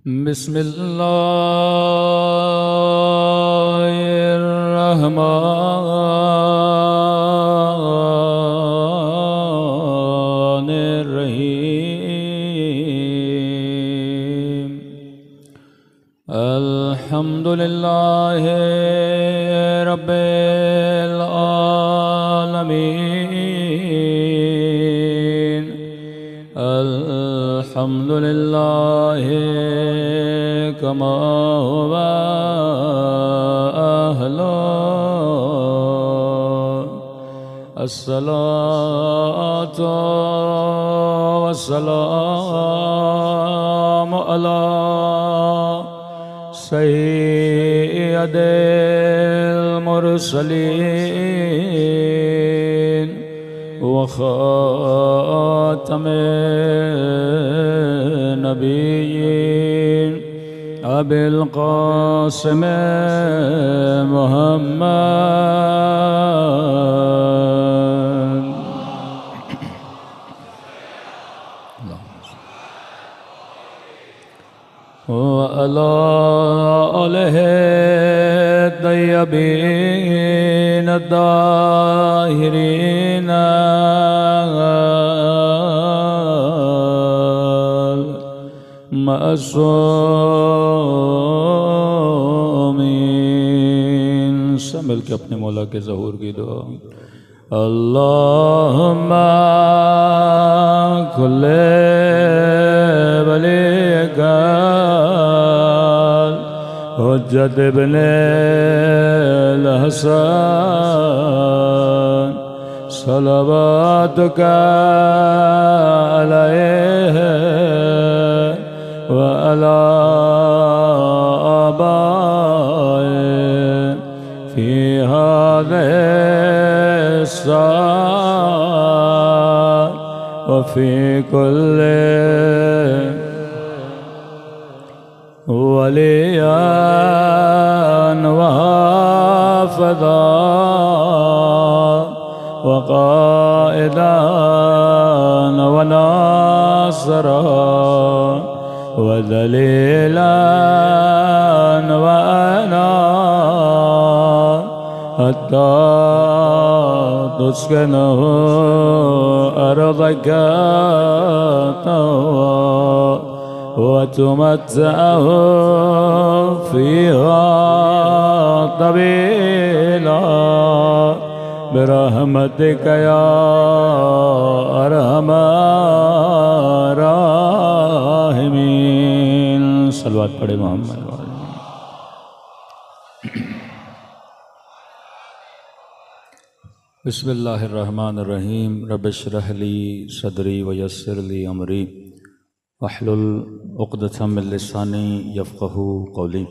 بسم الله الرحمن الرحيم الحمد لله رب العالمين الحمد لله كما هو أهله الصلاة والسلام على سيد المرسلين وخاتم النبيين أبي القاسم محمد وعلى آله الطيبين الطاهرين معصومین سب مل کے اپنے مولا کے ظہور کی دعا اللہم کل ولیک حجت ابن الحسن صلواتک علیہ وعلى آبائه في هذه الساعة وفي كل وليا وحافظا وقائدا وناصرا وذليلا وأنا حتى تسكنه أرضك طوعا وتمتعه فيها طويلا برحمتك يا أرحم الراحمين صلوات پڑھے محمد بسم اللہ الرحمن الرحیم رب اشرح لی صدری ویسر لی امری واحلل عقدۃ من لسانی یفقهوا قولی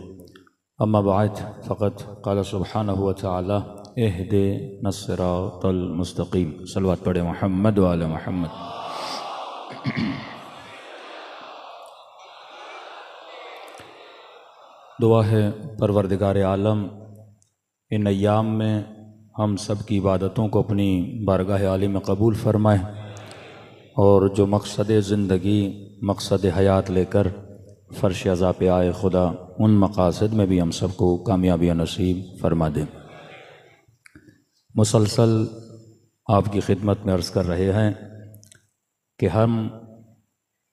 اما بعد فقد قال سبحانہ وتعالی اہدنا الصراط المستقیم صلوات پڑھے محمد وعلی محمد دعا ہے پروردگار عالم ان ایام میں ہم سب کی عبادتوں کو اپنی بارگاہ عالی میں قبول فرمائے اور جو مقصد زندگی مقصد حیات لے کر فرش عزا پہ آئے خدا ان مقاصد میں بھی ہم سب کو کامیابی نصیب فرما دے۔ مسلسل آپ کی خدمت میں عرض کر رہے ہیں کہ ہم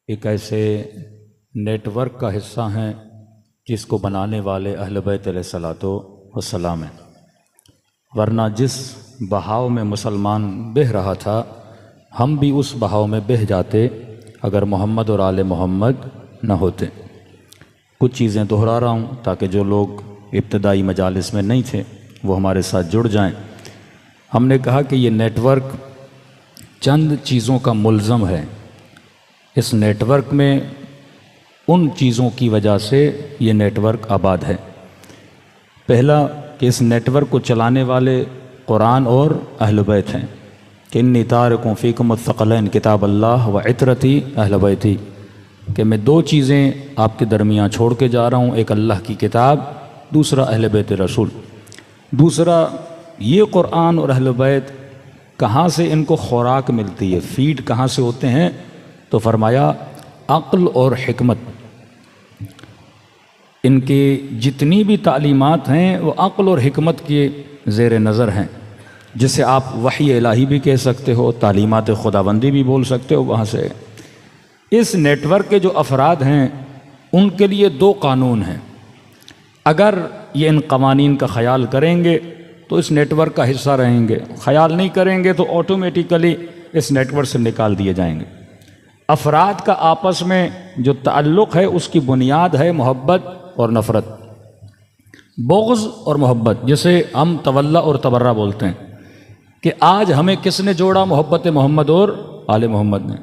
ایک ایسے نیٹ ورک کا حصہ ہیں جس کو بنانے والے اہل بیت علیہ الصلوۃ والسلام ہیں، ورنہ جس بہاؤ میں مسلمان بہہ رہا تھا ہم بھی اس بہاؤ میں بہہ جاتے اگر محمد اور آل محمد نہ ہوتے۔ کچھ چیزیں دہرا رہا ہوں تاکہ جو لوگ ابتدائی مجالس میں نہیں تھے وہ ہمارے ساتھ جڑ جائیں۔ ہم نے کہا کہ یہ نیٹ ورک چند چیزوں کا ملزم ہے، اس نیٹ ورک میں ان چیزوں کی وجہ سے یہ نیٹ ورک آباد ہے۔ پہلا کہ اس نیٹ ورک کو چلانے والے قرآن اور اہل بیت ہیں کہ انی تارک فیکم الثقلین کتاب اللہ و عطرتی اہل بیتی، کہ میں دو چیزیں آپ کے درمیان چھوڑ کے جا رہا ہوں، ایک اللہ کی کتاب، دوسرا اہل بیت رسول۔ دوسرا یہ قرآن اور اہل بیت کہاں سے ان کو خوراک ملتی ہے، فیڈ کہاں سے ہوتے ہیں؟ تو فرمایا عقل اور حکمت۔ ان کی جتنی بھی تعلیمات ہیں وہ عقل اور حکمت کے زیر نظر ہیں، جسے آپ وحی الہی بھی کہہ سکتے ہو، تعلیمات خداوندی بھی بول سکتے ہو وہاں سے۔ اس نیٹ ورک کے جو افراد ہیں ان کے لیے دو قانون ہیں، اگر یہ ان قوانین کا خیال کریں گے تو اس نیٹ ورک کا حصہ رہیں گے، خیال نہیں کریں گے تو آٹومیٹیکلی اس نیٹ ورک سے نکال دیے جائیں گے۔ افراد کا آپس میں جو تعلق ہے اس کی بنیاد ہے محبت اور نفرت، بغض اور محبت، جسے ہم تولا اور تبرہ بولتے ہیں کہ آج ہمیں کس نے جوڑا؟ محبت محمد اور آل محمد نے۔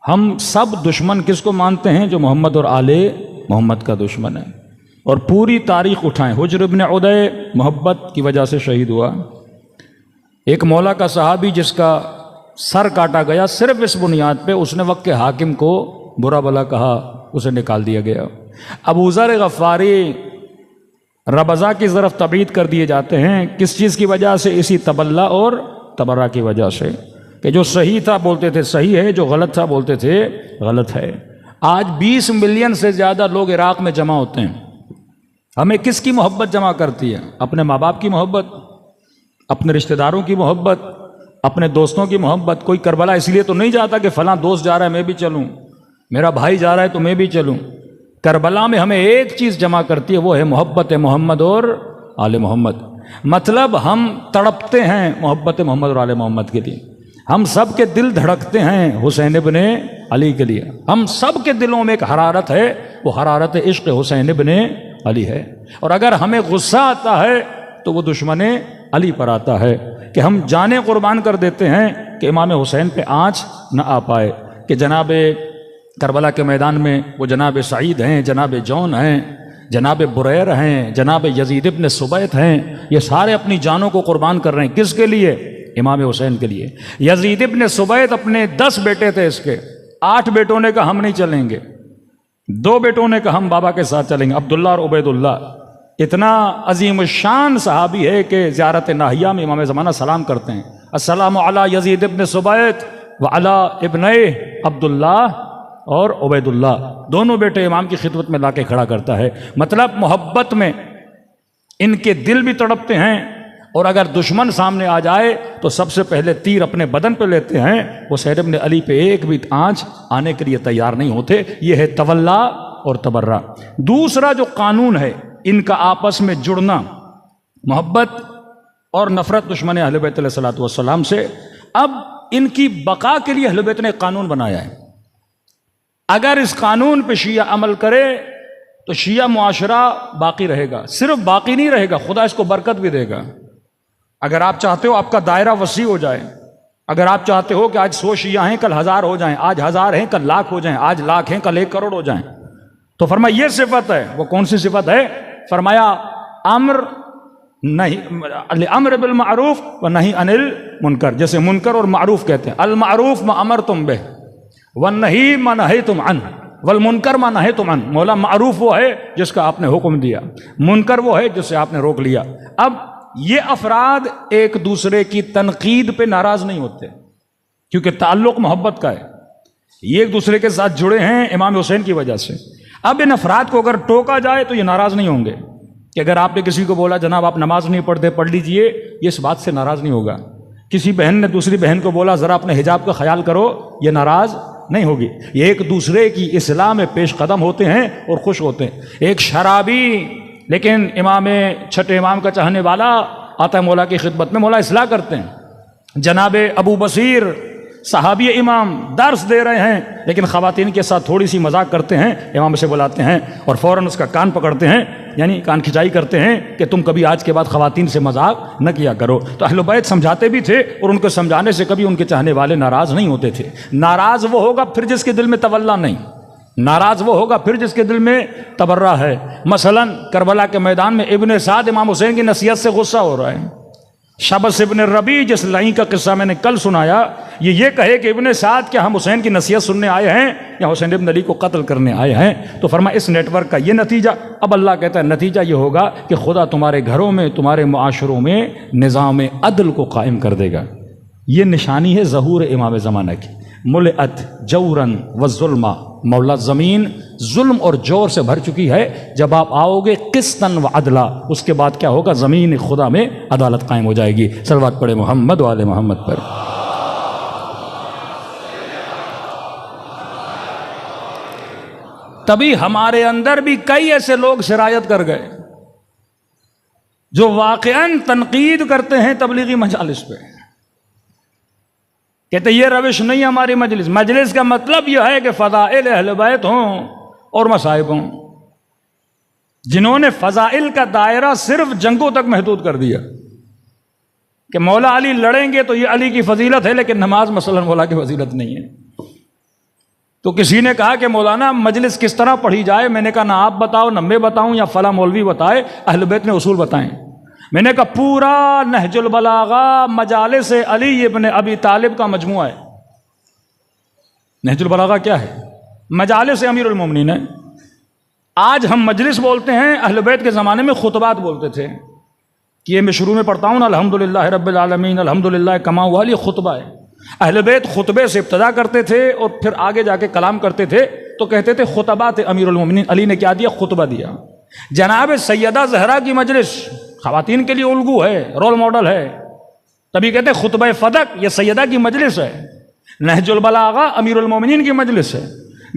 ہم سب دشمن کس کو مانتے ہیں؟ جو محمد اور آل محمد کا دشمن ہے۔ اور پوری تاریخ اٹھائیں، حجر ابن عدی محبت کی وجہ سے شہید ہوا، ایک مولا کا صحابی جس کا سر کاٹا گیا صرف اس بنیاد پہ اس نے وقت کے حاکم کو برا بلا کہا، اسے نکال دیا گیا۔ ابو ذر غفاری ربضہ کی طرف تبعید کر دیے جاتے ہیں، کس چیز کی وجہ سے؟ اسی تبلا اور تبرہ کی وجہ سے، کہ جو صحیح تھا بولتے تھے صحیح ہے، جو غلط تھا بولتے تھے غلط ہے۔ آج 20 ملین سے زیادہ لوگ عراق میں جمع ہوتے ہیں، ہمیں کس کی محبت جمع کرتی ہے؟ اپنے ماں باپ کی محبت، اپنے رشتہ داروں کی محبت، اپنے دوستوں کی محبت۔ کوئی کربلا اس لیے تو نہیں جاتا کہ فلاں دوست جا رہا ہے میں بھی چلوں، میرا بھائی جا رہا ہے تو میں بھی چلوں۔ کربلا میں ہمیں ایک چیز جمع کرتی ہے، وہ ہے محبت محمد اور آل محمد۔ مطلب ہم تڑپتے ہیں محبت محمد اور آل محمد کے لیے، ہم سب کے دل دھڑکتے ہیں حسین ابن علی کے لیے، ہم سب کے دلوں میں ایک حرارت ہے، وہ حرارت عشق حسین ابن علی ہے۔ اور اگر ہمیں غصہ آتا ہے تو وہ دشمن علی پر آتا ہے، کہ ہم جانیں قربان کر دیتے ہیں کہ امام حسین پہ آنچ نہ آ پائے، کہ جناب کربلا کے میدان میں وہ جناب سعید ہیں، جناب جون ہیں، جناب بریر ہیں، جناب یزید ابن سبیت ہیں، یہ سارے اپنی جانوں کو قربان کر رہے ہیں، کس کے لیے؟ امام حسین کے لیے۔ یزید ابن سبیت اپنے 10 بیٹے تھے اس کے، 8 بیٹوں نے کہا ہم نہیں چلیں گے، 2 بیٹوں نے کہا ہم بابا کے ساتھ چلیں گے، عبداللہ اور عبید اللہ۔ اتنا عظیم الشان صحابی ہے کہ زیارت ناہیہ میں امام زمانہ سلام کرتے ہیں، السلام علی یزید ابن سبیت وعلی ابنہ عبداللہ اور عبید اللہ، دونوں بیٹے امام کی خدمت میں لا کے کھڑا کرتا ہے۔ مطلب محبت میں ان کے دل بھی تڑپتے ہیں، اور اگر دشمن سامنے آ جائے تو سب سے پہلے تیر اپنے بدن پہ لیتے ہیں، وہ حسین ابن علی پہ ایک بھی آنچ آنے کے لیے تیار نہیں ہوتے۔ یہ ہے تولا اور تبرہ۔ دوسرا جو قانون ہے ان کا آپس میں جڑنا، محبت اور نفرت دشمن اہل بیت علیہ الصلوۃ والسلام سے۔ اب ان کی بقا کے لیے اہل بیت نے ایک قانون بنایا ہے، اگر اس قانون پہ شیعہ عمل کرے تو شیعہ معاشرہ باقی رہے گا، صرف باقی نہیں رہے گا، خدا اس کو برکت بھی دے گا۔ اگر آپ چاہتے ہو آپ کا دائرہ وسیع ہو جائے، اگر آپ چاہتے ہو کہ آج 100 شیعہ ہیں کل 1000 ہو جائیں، آج 1000 ہیں کل 1,00,000 ہو جائیں، آج 1,00,000 ہیں کل 1 کروڑ ہو جائیں، تو فرمایا یہ صفت ہے۔ وہ کون سی صفت ہے؟ فرمایا امر بالمعروف و نہی عن المنکر، جیسے منکر اور معروف کہتے ہیں، المعروف ما امرتم بہ والنہی ما نہیتم عنہ والمنکر ما نہیتم عنہ۔ مولا معروف وہ ہے جس کا آپ نے حکم دیا، منکر وہ ہے جس سے آپ نے روک لیا۔ اب یہ افراد ایک دوسرے کی تنقید پہ ناراض نہیں ہوتے کیونکہ تعلق محبت کا ہے، یہ ایک دوسرے کے ساتھ جڑے ہیں امام حسین کی وجہ سے۔ اب ان افراد کو اگر ٹوکا جائے تو یہ ناراض نہیں ہوں گے، کہ اگر آپ نے کسی کو بولا جناب آپ نماز نہیں پڑھتے پڑھ لیجئے، یہ اس بات سے ناراض نہیں ہوگا۔ کسی بہن نے دوسری بہن کو بولا ذرا اپنے حجاب کا خیال کرو، یہ ناراض نہیں ہوگی۔ یہ ایک دوسرے کی اصلاح میں پیش قدم ہوتے ہیں اور خوش ہوتے ہیں۔ ایک شرابی لیکن امام چھٹے امام کا چاہنے والا آتا ہے مولا کی خدمت میں، مولا اصلاح کرتے ہیں۔ جناب ابو بصیر صحابی امام درس دے رہے ہیں لیکن خواتین کے ساتھ تھوڑی سی مذاق کرتے ہیں، امام سے بلاتے ہیں اور فوراً اس کا کان پکڑتے ہیں، یعنی کان کھچائی کرتے ہیں کہ تم کبھی آج کے بعد خواتین سے مذاق نہ کیا کرو۔ تو اہل بیت سمجھاتے بھی تھے اور ان کو سمجھانے سے کبھی ان کے چاہنے والے ناراض نہیں ہوتے تھے۔ ناراض وہ ہوگا پھر جس کے دل میں تولا نہیں، ناراض وہ ہوگا پھر جس کے دل میں تبرہ ہے۔ مثلا کربلا کے میدان میں ابن سعد امام حسین کی نصیحت سے غصہ ہو رہا ہے۔ شبس ابن ربیع جس لائن کا قصہ میں نے کل سنایا، یہ کہے کہ ابن سعد کیا ہم حسین کی نصیحت سننے آئے ہیں یا حسین ابن علی کو قتل کرنے آئے ہیں؟ تو فرمایا اس نیٹ ورک کا یہ نتیجہ۔ اب اللہ کہتا ہے نتیجہ یہ ہوگا کہ خدا تمہارے گھروں میں تمہارے معاشروں میں نظام عدل کو قائم کر دے گا۔ یہ نشانی ہے ظہور امام زمانہ کی۔ ملئت جورن و ظلما، مولا زمین ظلم اور جور سے بھر چکی ہے، جب آپ آؤ گے قسطن و عدلا، اس کے بعد کیا ہوگا؟ زمین خدا میں عدالت قائم ہو جائے گی۔ صلوات پڑھے محمد و آل محمد پر۔ تبھی ہمارے اندر بھی کئی ایسے لوگ سرایت کر گئے جو واقعاً تنقید کرتے ہیں تبلیغی مجالس پہ، کہتے یہ روش نہیں ہماری مجلس۔ مجلس کا مطلب یہ ہے کہ فضائل اہل بیت ہوں اور مصائب ہوں۔ جنہوں نے فضائل کا دائرہ صرف جنگوں تک محدود کر دیا کہ مولا علی لڑیں گے تو یہ علی کی فضیلت ہے، لیکن نماز مثلا مولا کی فضیلت نہیں ہے۔ تو کسی نے کہا کہ مولانا مجلس کس طرح پڑھی جائے؟ میں نے کہا نہ آپ بتاؤ نہ میں بتاؤں یا فلاں مولوی بتائے، اہل بیت نے اصول بتائیں۔ میں نے کہا پورا نہج البلاغہ مجالس علی ابن ابی طالب کا مجموعہ ہے۔ نہج البلاغہ کیا ہے؟ مجالس امیر المومنین ہے۔ آج ہم مجلس بولتے ہیں، اہل بیت کے زمانے میں خطبات بولتے تھے، کہ یہ میں شروع میں پڑھتا ہوں نا الحمدللہ رب العالمین الحمدللہ کما ہوا، یہ خطبہ ہے۔ اہل بیت خطبے سے ابتدا کرتے تھے اور پھر آگے جا کے کلام کرتے تھے، تو کہتے تھے خطبات امیر المومنین۔ علی نے کیا دیا؟ خطبہ دیا۔ جناب سیدہ زہرا کی مجلس خواتین کے لیے الگو ہے، رول ماڈل ہے، تبھی کہتے ہیں خطبہ فدق، یہ سیدہ کی مجلس ہے۔ نہج البلاغہ امیر المومنین کی مجلس ہے۔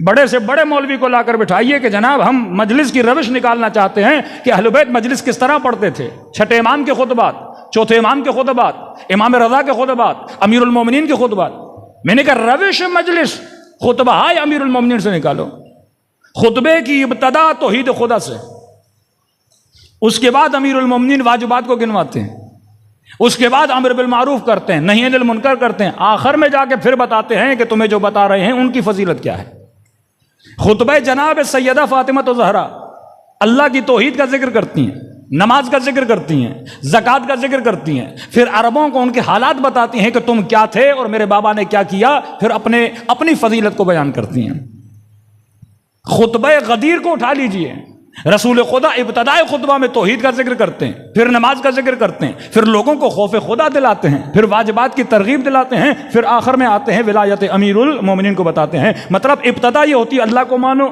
بڑے سے بڑے مولوی کو لا کر بٹھائیے کہ جناب ہم مجلس کی روش نکالنا چاہتے ہیں کہ اہل بیت مجلس کس طرح پڑھتے تھے۔ چھٹے امام کے خطبات، چوتھے امام کے خطبات، امام رضا کے خطبات، امیر المومنین کے خطبات۔ میں نے کہا روش مجلس خطبہ ہے امیر المومنین سے نکالو۔ خطبے کی ابتدا توحید خدا سے، اس کے بعد امیر المومنین واجبات کو گنواتے ہیں، اس کے بعد امر بالمعروف کرتے ہیں، نہی عن المنکر کرتے ہیں، آخر میں جا کے پھر بتاتے ہیں کہ تمہیں جو بتا رہے ہیں ان کی فضیلت کیا ہے۔ خطبہ جناب سیدہ فاطمہ زہرا اللہ کی توحید کا ذکر کرتی ہیں، نماز کا ذکر کرتی ہیں، زکوٰۃ کا ذکر کرتی ہیں، پھر عربوں کو ان کے حالات بتاتی ہیں کہ تم کیا تھے اور میرے بابا نے کیا کیا، پھر اپنی فضیلت کو بیان کرتی ہیں۔ خطبہ غدیر کو اٹھا لیجئے، رسول خدا ابتدائے خطبہ میں توحید کا ذکر کرتے ہیں، پھر نماز کا ذکر کرتے ہیں، پھر لوگوں کو خوف خدا دلاتے ہیں، پھر واجبات کی ترغیب دلاتے ہیں، پھر آخر میں آتے ہیں ولایت امیر المومنین کو بتاتے ہیں۔ مطلب ابتدا یہ ہوتی ہے اللہ کو مانو،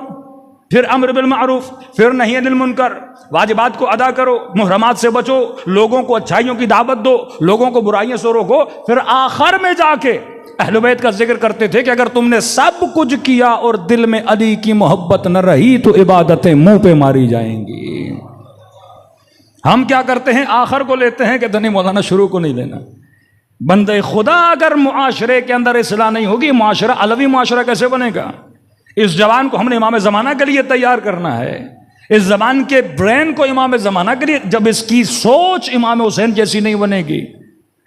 پھر امر بالمعروف، پھر نہی عن المنکر، واجبات کو ادا کرو، محرمات سے بچو، لوگوں کو اچھائیوں کی دعوت دو، لوگوں کو برائیوں سے روکو، پھر آخر میں جا کے اہل بیت کا ذکر کرتے تھے کہ اگر تم نے سب کچھ کیا اور دل میں علی کی محبت نہ رہی تو عبادتیں منہ پہ ماری جائیں گی۔ ہم کیا کرتے ہیں؟ آخر کو لیتے ہیں کہ دنی مولانا شروع کو نہیں لینا۔ بندے خدا اگر معاشرے کے اندر اصلاح نہیں ہوگی، معاشرہ علوی معاشرہ کیسے بنے گا؟ اس جوان کو ہم نے امام زمانہ کے لیے تیار کرنا ہے، اس زبان کے برین کو امام زمانہ کے لیے۔ جب اس کی سوچ امام حسین جیسی نہیں بنے گی،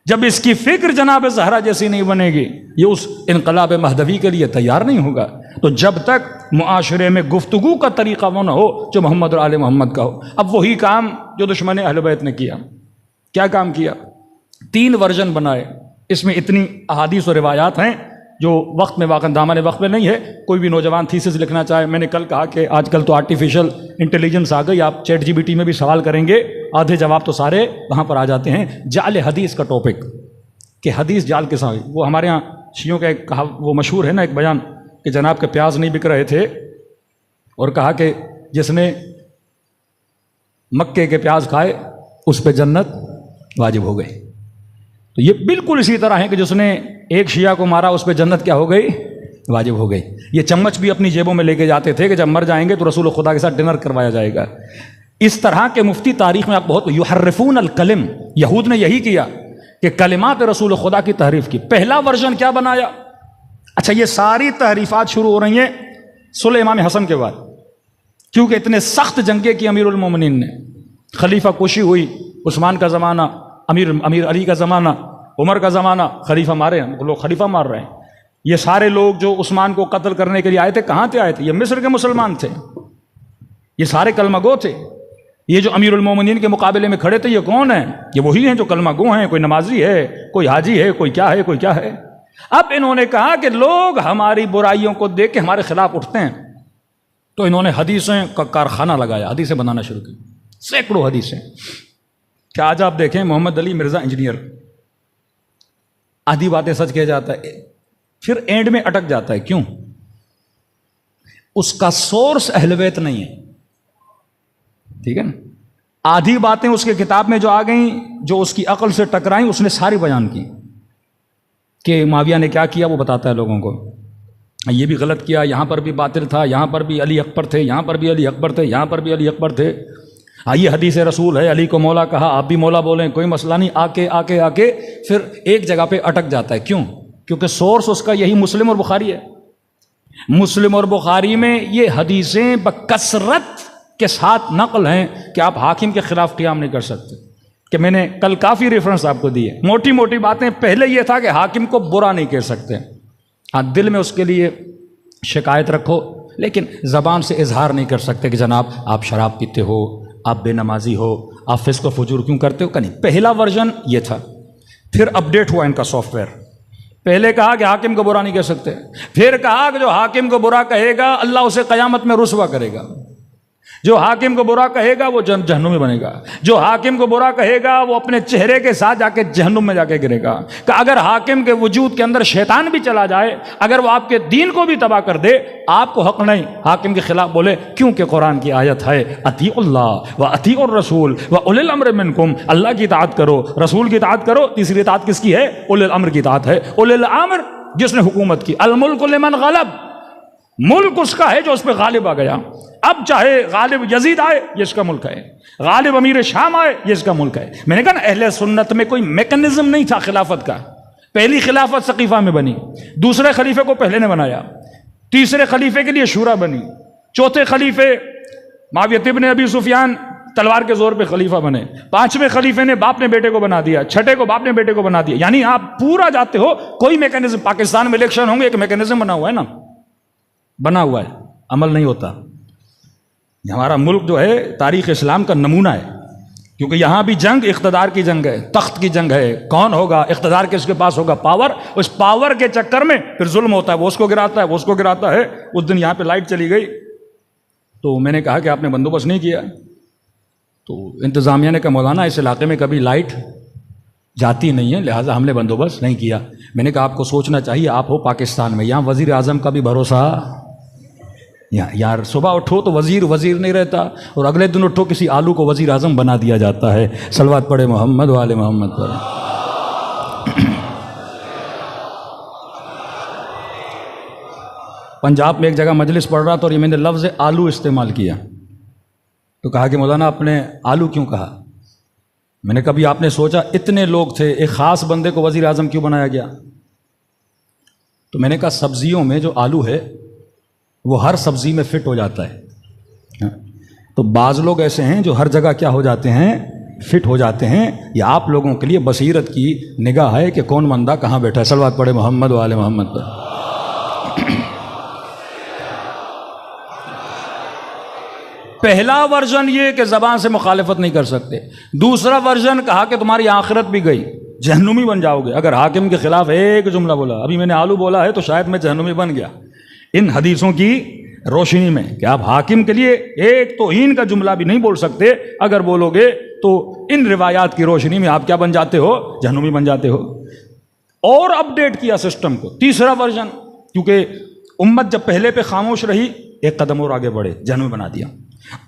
جب اس کی فکر جناب زہرا جیسی نہیں بنے گی، یہ اس انقلاب مہدوی کے لیے تیار نہیں ہوگا۔ تو جب تک معاشرے میں گفتگو کا طریقہ وہ نہ ہو جو محمد اور آل محمد کا ہو۔ اب وہی کام جو دشمن اہل بیت نے کیا، کیا کام کیا؟ 3 ورژن بنائے۔ اس میں اتنی احادیث و روایات ہیں جو وقت میں واقع دامن وقت میں نہیں ہے۔ کوئی بھی نوجوان تھیسس لکھنا چاہے، میں نے کل کہا کہ آج کل تو آرٹیفیشل انٹیلیجنس آ گئی، آپ چیٹ جی بی ٹی میں بھی سوال کریں گے، آدھے جواب تو سارے وہاں پر آ جاتے ہیں۔ جعل حدیث کا ٹاپک کہ حدیث جعل کے ساتھ، وہ ہمارے ہاں شیعوں کا ایک وہ مشہور ہے نا ایک بیان کہ جناب کے پیاز نہیں بک رہے تھے اور کہا کہ جس نے مکے کے پیاز کھائے اس پہ جنت واجب ہو گئی۔ تو یہ بالکل اسی طرح ہے کہ جس نے ایک شیعہ کو مارا اس پہ جنت کیا ہو گئی؟ واجب ہو گئی۔ یہ چمچ بھی اپنی جیبوں میں لے کے جاتے تھے کہ جب مر جائیں گے تو رسول خدا کے ساتھ ڈنر کروایا جائے گا۔ اس طرح کے مفتی تاریخ میں آپ بہت یحرفون الکلم، یہود نے یہی کیا کہ کلمات رسول خدا کی تحریف کی۔ پہلا ورژن کیا بنایا؟ اچھا یہ ساری تحریفات شروع ہو رہی ہیں صلح امام حسن کے بعد، کیونکہ اتنے سخت جنگیں کی امیر المومنین نے، خلیفہ کشی ہوئی، عثمان کا زمانہ، امیر علی کا زمانہ، عمر کا زمانہ، خلیفہ مارے ہیں، لوگ خلیفہ مار رہے ہیں۔ یہ سارے لوگ جو عثمان کو قتل کرنے کے لیے آئے تھے کہاں سے آئے تھے؟ یہ مصر کے مسلمان تھے، یہ سارے کلمہ گو تھے۔ یہ جو امیر المومنین کے مقابلے میں کھڑے تھے یہ کون ہیں؟ یہ وہی ہیں جو کلمہ گو ہیں، کوئی نمازی ہے، کوئی حاجی ہے، کوئی کیا ہے، کوئی کیا ہے۔ اب انہوں نے کہا کہ لوگ ہماری برائیوں کو دیکھ کے ہمارے خلاف اٹھتے ہیں، تو انہوں نے حدیثیں کا کارخانہ لگایا، حدیثیں بنانا شروع کی، سینکڑوں حدیثیں۔ کہ آج آپ دیکھیں محمد علی مرزا انجینئر، آدھی باتیں سچ کہہ جاتا ہے، پھر اینڈ میں اٹک جاتا ہے. کیوں؟ اس کا سورس اہل بیت نہیں ہے. ٹھیک ہے نا. آدھی باتیں اس کے کتاب میں جو آ گئیں، جو اس کی عقل سے ٹکرائیں، اس نے ساری بیان کی کہ معاویہ نے کیا کیا، وہ بتاتا ہے لوگوں کو. یہ بھی غلط کیا، یہاں پر بھی باطل تھا، یہاں پر بھی علی اکبر تھے، یہاں پر بھی علی اکبر تھے، یہاں پر بھی علی اکبر تھے. یہ حدیث رسول ہے، علی کو مولا کہا، آپ بھی مولا بولیں، کوئی مسئلہ نہیں. آ کے پھر ایک جگہ پہ اٹک جاتا ہے. کیوں؟ کیونکہ سورس اس کا یہی مسلم اور بخاری ہے. مسلم اور بخاری میں یہ حدیثیں بکثرت کے ساتھ نقل ہیں کہ آپ حاکم کے خلاف قیام نہیں کر سکتے. کہ میں نے کل کافی ریفرنس آپ کو دیے. موٹی موٹی باتیں. پہلے یہ تھا کہ حاکم کو برا نہیں کہہ سکتے، ہاں دل میں اس کے لیے شکایت رکھو، لیکن زبان سے اظہار نہیں کر سکتے کہ جناب آپ شراب پیتے ہو، آپ بے نمازی ہو، آپ فسق و فجور کیوں کرتے ہو. کہ نہیں. پہلا ورژن یہ تھا. پھر اپڈیٹ ہوا ان کا سافٹ ویئر. پہلے کہا کہ حاکم کو برا نہیں کہہ سکتے، پھر کہا کہ جو حاکم کو برا کہے گا اللہ اسے قیامت میں رسوا کرے گا. جو حاکم کو برا کہے گا وہ جہنم میں بنے گا. جو حاکم کو برا کہے گا وہ اپنے چہرے کے ساتھ جا کے جہنم میں جا کے گرے گا. کہ اگر حاکم کے وجود کے اندر شیطان بھی چلا جائے، اگر وہ آپ کے دین کو بھی تباہ کر دے، آپ کو حق نہیں حاکم کے خلاف بولے. کیونکہ قرآن کی آیت ہے اطیعوا اللہ و اطیعوا الرسول و اولی الامر منکم. اللہ کی اطاعت کرو، رسول کی اطاعت کرو. تیسری اطاعت کس کی ہے؟ اولی الامر کی اطاعت ہے. اولی الامر جس نے حکومت کی. الملک لمن غلب، ملک اس کا ہے جو اس پہ غالب آ گیا. اب چاہے غالب یزید آئے، یہ اس کا ملک ہے. غالب امیر شام آئے، یہ اس کا ملک ہے. میں نے کہا نا اہل سنت میں کوئی میکنزم نہیں تھا خلافت کا. پہلی خلافت سقیفہ میں بنی، دوسرے خلیفے کو پہلے نے بنایا، تیسرے خلیفے کے لیے شورا بنی، چوتھے خلیفے معاویہ ابن ابی سفیان تلوار کے زور پہ خلیفہ بنے، پانچویں خلیفے نے باپ نے بیٹے کو بنا دیا، چھٹے کو باپ نے بیٹے کو بنا دیا. یعنی آپ پورا جاتے ہو. کوئی میکنزم پاکستان میں الیکشن ہوں گے، ایک میکنزم بنا ہوا ہے نا، بنا ہوا ہے، عمل نہیں ہوتا. ہمارا ملک جو ہے تاریخ اسلام کا نمونہ ہے، کیونکہ یہاں بھی جنگ اقتدار کی جنگ ہے، تخت کی جنگ ہے. کون ہوگا اقتدار، کس کے پاس ہوگا پاور. اس پاور کے چکر میں پھر ظلم ہوتا ہے، وہ اس کو گراتا ہے، وہ اس کو گراتا ہے. اس دن یہاں پہ لائٹ چلی گئی تو میں نے کہا کہ آپ نے بندوبست نہیں کیا. تو انتظامیہ نے کہا مولانا اس علاقے میں کبھی لائٹ جاتی نہیں ہے، لہٰذا ہم نے بندوبست نہیں کیا. میں نے کہا آپ کو سوچنا چاہیے، آپ ہو پاکستان میں، یہاں وزیر اعظم کا بھی بھروسہ. یار صبح اٹھو تو وزیر نہیں رہتا، اور اگلے دن اٹھو کسی آلو کو وزیر اعظم بنا دیا جاتا ہے. صلوات پڑھے محمد والے محمد پر. پنجاب میں ایک جگہ مجلس پڑھ رہا تھا اور یہ میں نے لفظ آلو استعمال کیا، تو کہا کہ مولانا آپ نے آلو کیوں کہا. میں نے کبھی آپ نے سوچا اتنے لوگ تھے، ایک خاص بندے کو وزیر اعظم کیوں بنایا گیا. تو میں نے کہا سبزیوں میں جو آلو ہے وہ ہر سبزی میں فٹ ہو جاتا ہے. تو بعض لوگ ایسے ہیں جو ہر جگہ کیا ہو جاتے ہیں، فٹ ہو جاتے ہیں. یہ آپ لوگوں کے لیے بصیرت کی نگاہ ہے کہ کون بندہ کہاں بیٹھا ہے. صلوات پڑھے محمد والے محمد پر. پہلا ورژن یہ کہ زبان سے مخالفت نہیں کر سکتے. دوسرا ورژن کہا کہ تمہاری آخرت بھی گئی، جہنمی بن جاؤ گے اگر حاکم کے خلاف ایک جملہ بولا. ابھی میں نے آلو بولا ہے تو شاید میں جہنمی بن گیا ان حدیثوں کی روشنی میں کہ آپ حاکم کے لیے ایک توہین کا جملہ بھی نہیں بول سکتے. اگر بولو گے تو ان روایات کی روشنی میں آپ کیا بن جاتے ہو، جہنمی بن جاتے ہو. اور اپڈیٹ کیا سسٹم کو. تیسرا ورژن، کیونکہ امت جب پہلے پہ خاموش رہی ایک قدم اور آگے بڑھے، جہنمی بنا دیا.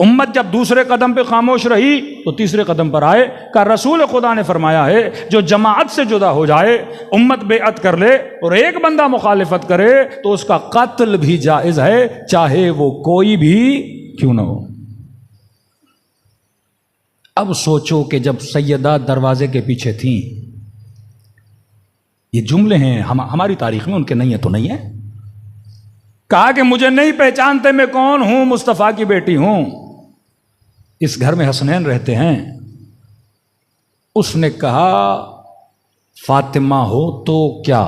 امت جب دوسرے قدم پہ خاموش رہی تو تیسرے قدم پر آئے. کہ رسول خدا نے فرمایا ہے جو جماعت سے جدا ہو جائے، امت بیعت کر لے اور ایک بندہ مخالفت کرے تو اس کا قتل بھی جائز ہے، چاہے وہ کوئی بھی کیوں نہ ہو. اب سوچو کہ جب سیدہ دروازے کے پیچھے تھیں، یہ جملے ہیں ہماری تاریخ میں، ان کے نہیں ہے تو نہیں ہے. کہا کہ مجھے نہیں پہچانتے میں کون ہوں، مصطفیٰ کی بیٹی ہوں. اس گھر میں حسنین رہتے ہیں. اس نے کہا فاطمہ ہو تو کیا،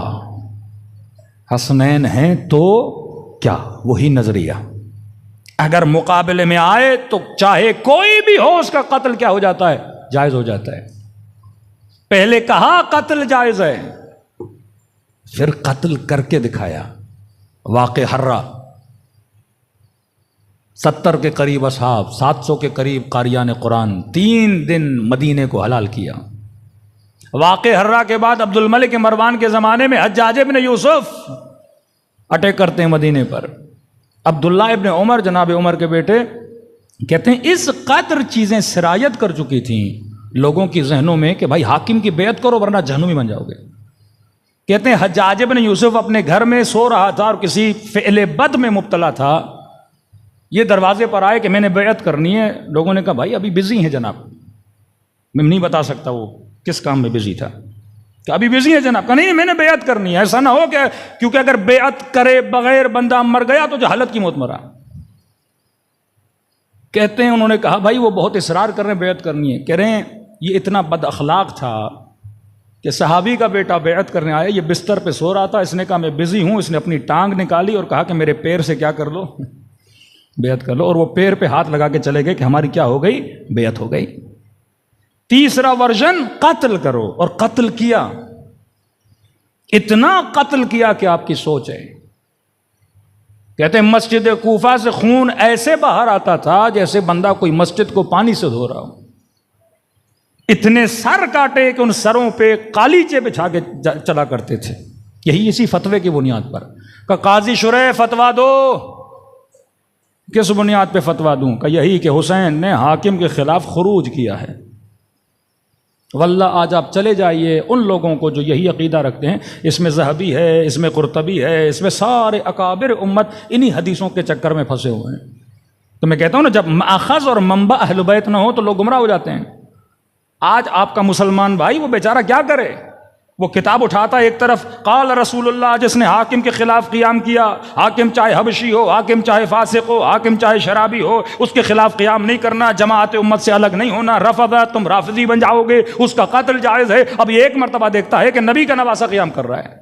حسنین ہیں تو کیا. وہی نظریہ اگر مقابلے میں آئے تو چاہے کوئی بھی ہو اس کا قتل کیا ہو جاتا ہے، جائز ہو جاتا ہے. پہلے کہا قتل جائز ہے، پھر قتل کر کے دکھایا. واقع حرہ 70 کے قریب اصحاب، 700 کے قریب قاریان قرآن 3 دن مدینے کو حلال کیا. واقع حرہ کے بعد عبد الملک مروان کے زمانے میں حجاج ابن یوسف اٹیک کرتے ہیں مدینے پر. عبداللہ ابن عمر، جناب عمر کے بیٹے، کہتے ہیں اس قدر چیزیں سرایت کر چکی تھیں لوگوں کی ذہنوں میں کہ بھائی حاکم کی بیعت کرو ورنہ جہنمی بن جاؤ گے. کہتے ہیں حجاج بن یوسف اپنے گھر میں سو رہا تھا اور کسی فعل بد میں مبتلا تھا. یہ دروازے پر آئے کہ میں نے بیعت کرنی ہے. لوگوں نے کہا بھائی ابھی بزی ہیں جناب. میں نہیں بتا سکتا وہ کس کام میں بزی تھا. کہ ابھی بزی ہے جناب. کہ نہیں میں نے بیعت کرنی ہے. ایسا نہ ہو کہ کیونکہ اگر بیعت کرے بغیر بندہ مر گیا تو جہالت کی موت مرا. کہتے ہیں انہوں نے کہا بھائی وہ بہت اصرار کر رہے ہیں بیعت کرنی ہے. کہہ رہے ہیں یہ اتنا بد اخلاق تھا کہ صحابی کا بیٹا بیعت کرنے آیا، یہ بستر پہ سو رہا تھا، اس نے کہا میں بزی ہوں. اس نے اپنی ٹانگ نکالی اور کہا کہ میرے پیر سے کیا کر لو، بیعت کر لو. اور وہ پیر پہ ہاتھ لگا کے چلے گئے کہ ہماری کیا ہو گئی، بیعت ہو گئی. تیسرا ورژن قتل کرو، اور قتل کیا. اتنا قتل کیا کہ آپ کی سوچ ہے. کہتے ہیں مسجد کوفہ سے خون ایسے باہر آتا تھا جیسے بندہ کوئی مسجد کو پانی سے دھو رہا ہو. اتنے سر کاٹے کہ ان سروں پہ قالیچے بچھا کے چلا کرتے تھے. یہی اسی فتوے کی بنیاد پر کہ قاضی شرح فتوا دو. کس بنیاد پہ فتوا دوں؟ کہ یہی کہ حسین نے حاکم کے خلاف خروج کیا ہے. واللہ آج آپ چلے جائیے ان لوگوں کو جو یہی عقیدہ رکھتے ہیں، اس میں ذہبی ہے، اس میں قرطبی ہے، اس میں سارے اکابر امت انہی حدیثوں کے چکر میں پھنسے ہوئے ہیں. تو میں کہتا ہوں نا، جب ماخذ اور منبع اہل بیت نہ ہو تو لوگ گمراہ ہو جاتے ہیں. آج آپ کا مسلمان بھائی وہ بیچارہ کیا کرے؟ وہ کتاب اٹھاتا ہے ایک طرف قال رسول اللہ، جس نے حاکم کے خلاف قیام کیا، حاکم چاہے حبشی ہو، حاکم چاہے فاسق ہو، حاکم چاہے شرابی ہو، اس کے خلاف قیام نہیں کرنا، جماعت امت سے الگ نہیں ہونا، رفضہ تم رافضی بن جاؤ گے، اس کا قتل جائز ہے. اب یہ ایک مرتبہ دیکھتا ہے کہ نبی کا نواسہ قیام کر رہا ہے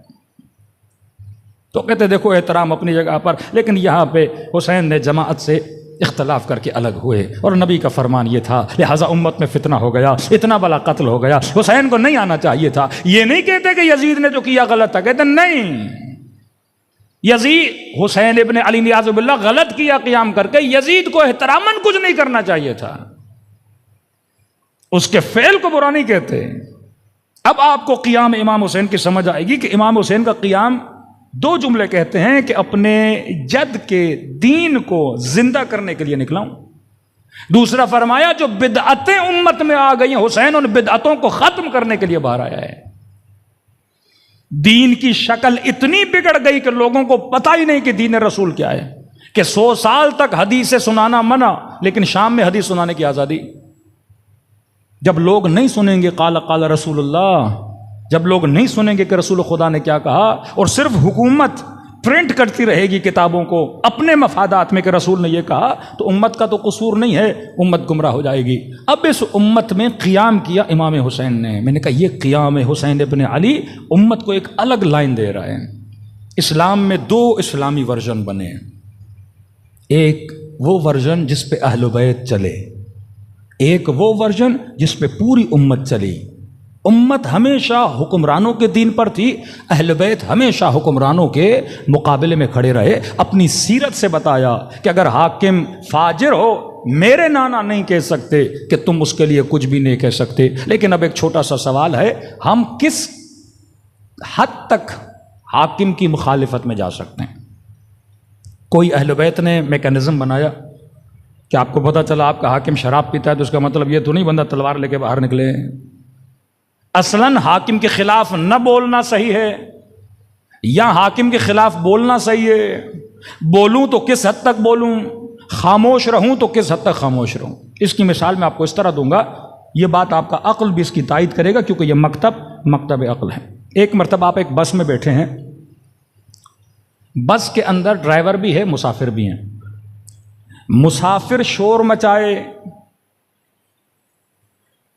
تو کہتے دیکھو احترام اپنی جگہ پر، لیکن یہاں پہ حسین نے جماعت سے اختلاف کر کے الگ ہوئے، اور نبی کا فرمان یہ تھا لہذا امت میں فتنہ ہو گیا، اتنا بڑا قتل ہو گیا. حسین کو نہیں آنا چاہیے تھا. یہ نہیں کہتے کہ یزید نے جو کیا غلط تھا، کہتے نہیں، یزید حسین ابن علی نیاز باللہ غلط کیا قیام کر کے، یزید کو احتراماً کچھ نہیں کرنا چاہیے تھا. اس کے فعل کو برا نہیں کہتے. اب آپ کو قیام امام حسین کی سمجھ آئے گی کہ امام حسین کا قیام دو جملے کہتے ہیں کہ اپنے جد کے دین کو زندہ کرنے کے لیے نکلا ہوں. دوسرا فرمایا جو بدعتیں امت میں آ گئی ہیں، حسین ان بدعتوں کو ختم کرنے کے لیے باہر آیا ہے. دین کی شکل اتنی بگڑ گئی کہ لوگوں کو پتہ ہی نہیں کہ دین رسول کیا ہے. کہ 100 سال تک حدیث سنانا منع، لیکن شام میں حدیث سنانے کی آزادی. جب لوگ نہیں سنیں گے قال قال رسول اللہ، جب لوگ نہیں سنیں گے کہ رسول خدا نے کیا کہا، اور صرف حکومت پرنٹ کرتی رہے گی کتابوں کو اپنے مفادات میں کہ رسول نے یہ کہا، تو امت کا تو قصور نہیں ہے، امت گمراہ ہو جائے گی. اب اس امت میں قیام کیا امام حسین نے. میں نے کہا یہ قیام حسین ابن علی امت کو ایک الگ لائن دے رہا ہے. اسلام میں 2 اسلامی ورژن بنے ہیں. ایک وہ ورژن جس پہ اہل بیت چلے، ایک وہ ورژن جس پہ پوری امت چلی. امت ہمیشہ حکمرانوں کے دین پر تھی، اہل بیت ہمیشہ حکمرانوں کے مقابلے میں کھڑے رہے. اپنی سیرت سے بتایا کہ اگر حاکم فاجر ہو میرے نانا نہیں کہہ سکتے کہ تم اس کے لیے کچھ بھی نہیں کہہ سکتے. لیکن اب ایک چھوٹا سا سوال ہے، ہم کس حد تک حاکم کی مخالفت میں جا سکتے ہیں؟ کوئی اہل بیت نے میکینزم بنایا کہ آپ کو پتہ چلا آپ کا حاکم شراب پیتا ہے تو اس کا مطلب یہ تو نہیں بندہ تلوار لے کے باہر نکلے. اصلاً حاکم کے خلاف نہ بولنا صحیح ہے یا حاکم کے خلاف بولنا صحیح ہے؟ بولوں تو کس حد تک بولوں، خاموش رہوں تو کس حد تک خاموش رہوں؟ اس کی مثال میں آپ کو اس طرح دوں گا، یہ بات آپ کا عقل بھی اس کی تائید کرے گا کیونکہ یہ مکتب عقل ہے. ایک مرتبہ آپ ایک بس میں بیٹھے ہیں، بس کے اندر ڈرائیور بھی ہے، مسافر بھی ہیں. مسافر شور مچائے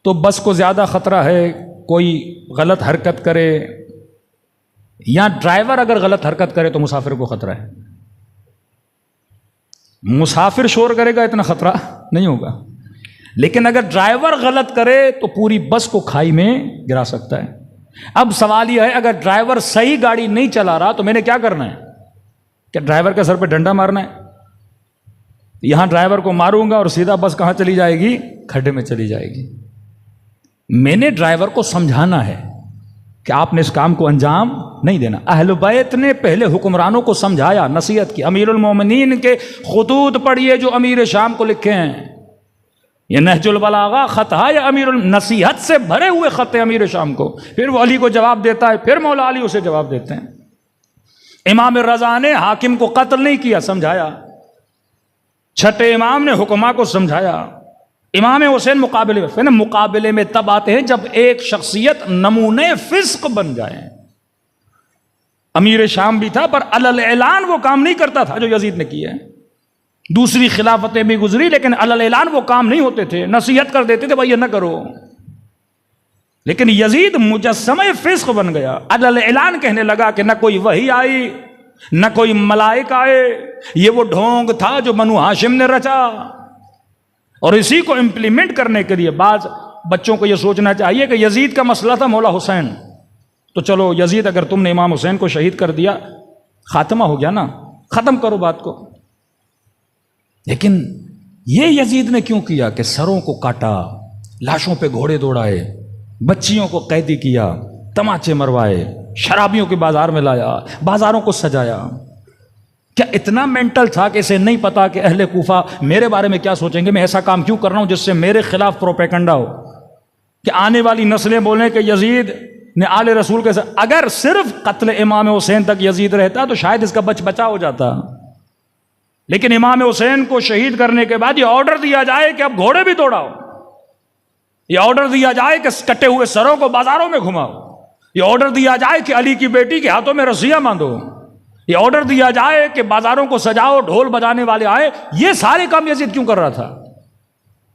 تو بس کو زیادہ خطرہ ہے کوئی غلط حرکت کرے، یا ڈرائیور اگر غلط حرکت کرے تو مسافر کو خطرہ ہے؟ مسافر شور کرے گا اتنا خطرہ نہیں ہوگا، لیکن اگر ڈرائیور غلط کرے تو پوری بس کو کھائی میں گرا سکتا ہے. اب سوال یہ ہے اگر ڈرائیور صحیح گاڑی نہیں چلا رہا تو میں نے کیا کرنا ہے؟ کہ ڈرائیور کے سر پہ ڈنڈا مارنا ہے؟ یہاں ڈرائیور کو ماروں گا اور سیدھا بس کہاں چلی جائے گی؟ کھڈے میں چلی جائے گی. میں نے ڈرائیور کو سمجھانا ہے کہ آپ نے اس کام کو انجام نہیں دینا۔ اہل بیت نے پہلے حکمرانوں کو سمجھایا، نصیحت کی۔ امیر المومنین کے خطوط پڑھیے جو امیر شام کو لکھے ہیں، یہ نہج البلاغہ خط ہے، یہ نصیحت سے بھرے ہوئے خط ہے امیر شام کو۔ پھر وہ علی کو جواب دیتا ہے، پھر مولا علی اسے جواب دیتے ہیں۔ امام رضا نے حاکم کو قتل نہیں کیا، سمجھایا۔ چھٹے امام نے حکما کو سمجھایا۔ امام حسین مقابلے میں تب آتے ہیں جب ایک شخصیت نمونے فسق بن جائے۔ امیر شام بھی تھا پر علل اعلان وہ کام نہیں کرتا تھا جو یزید نے کیا ہے۔ دوسری خلافتیں بھی گزری لیکن علل اعلان وہ کام نہیں ہوتے تھے، نصیحت کر دیتے تھے بھائی یہ نہ کرو۔ لیکن یزید مجسمہ فسق بن گیا، علل اعلان کہنے لگا کہ نہ کوئی وحی آئی نہ کوئی ملائک آئے، یہ وہ ڈھونگ تھا جو بنو ہاشم نے رچا۔ اور اسی کو امپلیمنٹ کرنے کے لیے بعض بچوں کو یہ سوچنا چاہیے کہ یزید کا مسئلہ تھا مولا حسین، تو چلو یزید اگر تم نے امام حسین کو شہید کر دیا خاتمہ ہو گیا نا، ختم کرو بات کو۔ لیکن یہ یزید نے کیوں کیا کہ سروں کو کاٹا، لاشوں پہ گھوڑے دوڑائے، بچیوں کو قیدی کیا، تماچے مروائے، شرابیوں کے بازار میں لایا، بازاروں کو سجایا۔ کیا اتنا مینٹل تھا کہ اسے نہیں پتا کہ اہل کوفہ میرے بارے میں کیا سوچیں گے، میں ایسا کام کیوں کر رہا ہوں جس سے میرے خلاف پروپیگنڈا ہو، کہ آنے والی نسلیں بولیں کہ یزید نے آل رسول کے ساتھ۔ اگر صرف قتل امام حسین تک یزید رہتا تو شاید اس کا بچا ہو جاتا، لیکن امام حسین کو شہید کرنے کے بعد یہ آرڈر دیا جائے کہ اب گھوڑے بھی دوڑاؤ، یہ آرڈر دیا جائے کہ کٹے ہوئے سروں کو بازاروں میں گھماؤ، یہ آرڈر دیا جائے کہ علی کی بیٹی کے ہاتھوں میں رسیاں باندھو، یہ آرڈر دیا جائے کہ بازاروں کو سجاؤ، ڈھول بجانے والے آئے۔ یہ سارے کام یزید کیوں کر رہا تھا؟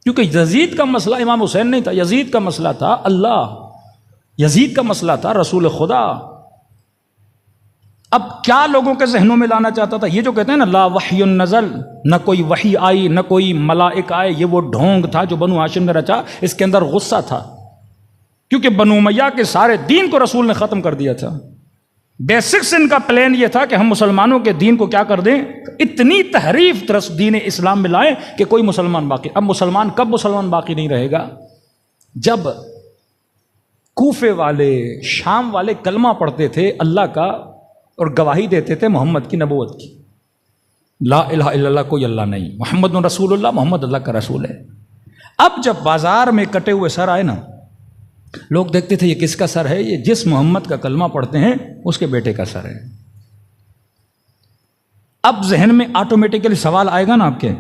کیونکہ یزید کا مسئلہ امام حسین نہیں تھا، یزید کا مسئلہ تھا اللہ، یزید کا مسئلہ تھا رسول خدا۔ اب کیا لوگوں کے ذہنوں میں لانا چاہتا تھا؟ یہ جو کہتے ہیں نا لا وحی نزل، نہ کوئی وحی آئی نہ کوئی ملائک آئے، یہ وہ ڈھونگ تھا جو بنو ہاشم نے رچا۔ اس کے اندر غصہ تھا کیونکہ بنو امیہ کے سارے دین کو رسول نے ختم کر دیا تھا۔ بیسکس ان کا پلان یہ تھا کہ ہم مسلمانوں کے دین کو کیا کر دیں، اتنی تحریف طرف دین اسلام میں لائیں کہ کوئی مسلمان باقی۔ اب مسلمان کب مسلمان باقی نہیں رہے گا؟ جب کوفے والے شام والے کلمہ پڑھتے تھے اللہ کا اور گواہی دیتے تھے محمد کی نبوت کی، لا الہ الا اللہ، کوئی اللہ نہیں، محمد رسول اللہ، محمد اللہ کا رسول ہے۔ اب جب بازار میں کٹے ہوئے سر آئے نا، لوگ دیکھتے تھے یہ کس کا سر ہے؟ یہ جس محمد کا کلمہ پڑھتے ہیں اس کے بیٹے کا سر ہے۔ اب ذہن میں آٹومیٹکلی سوال آئے گا نا آپ کے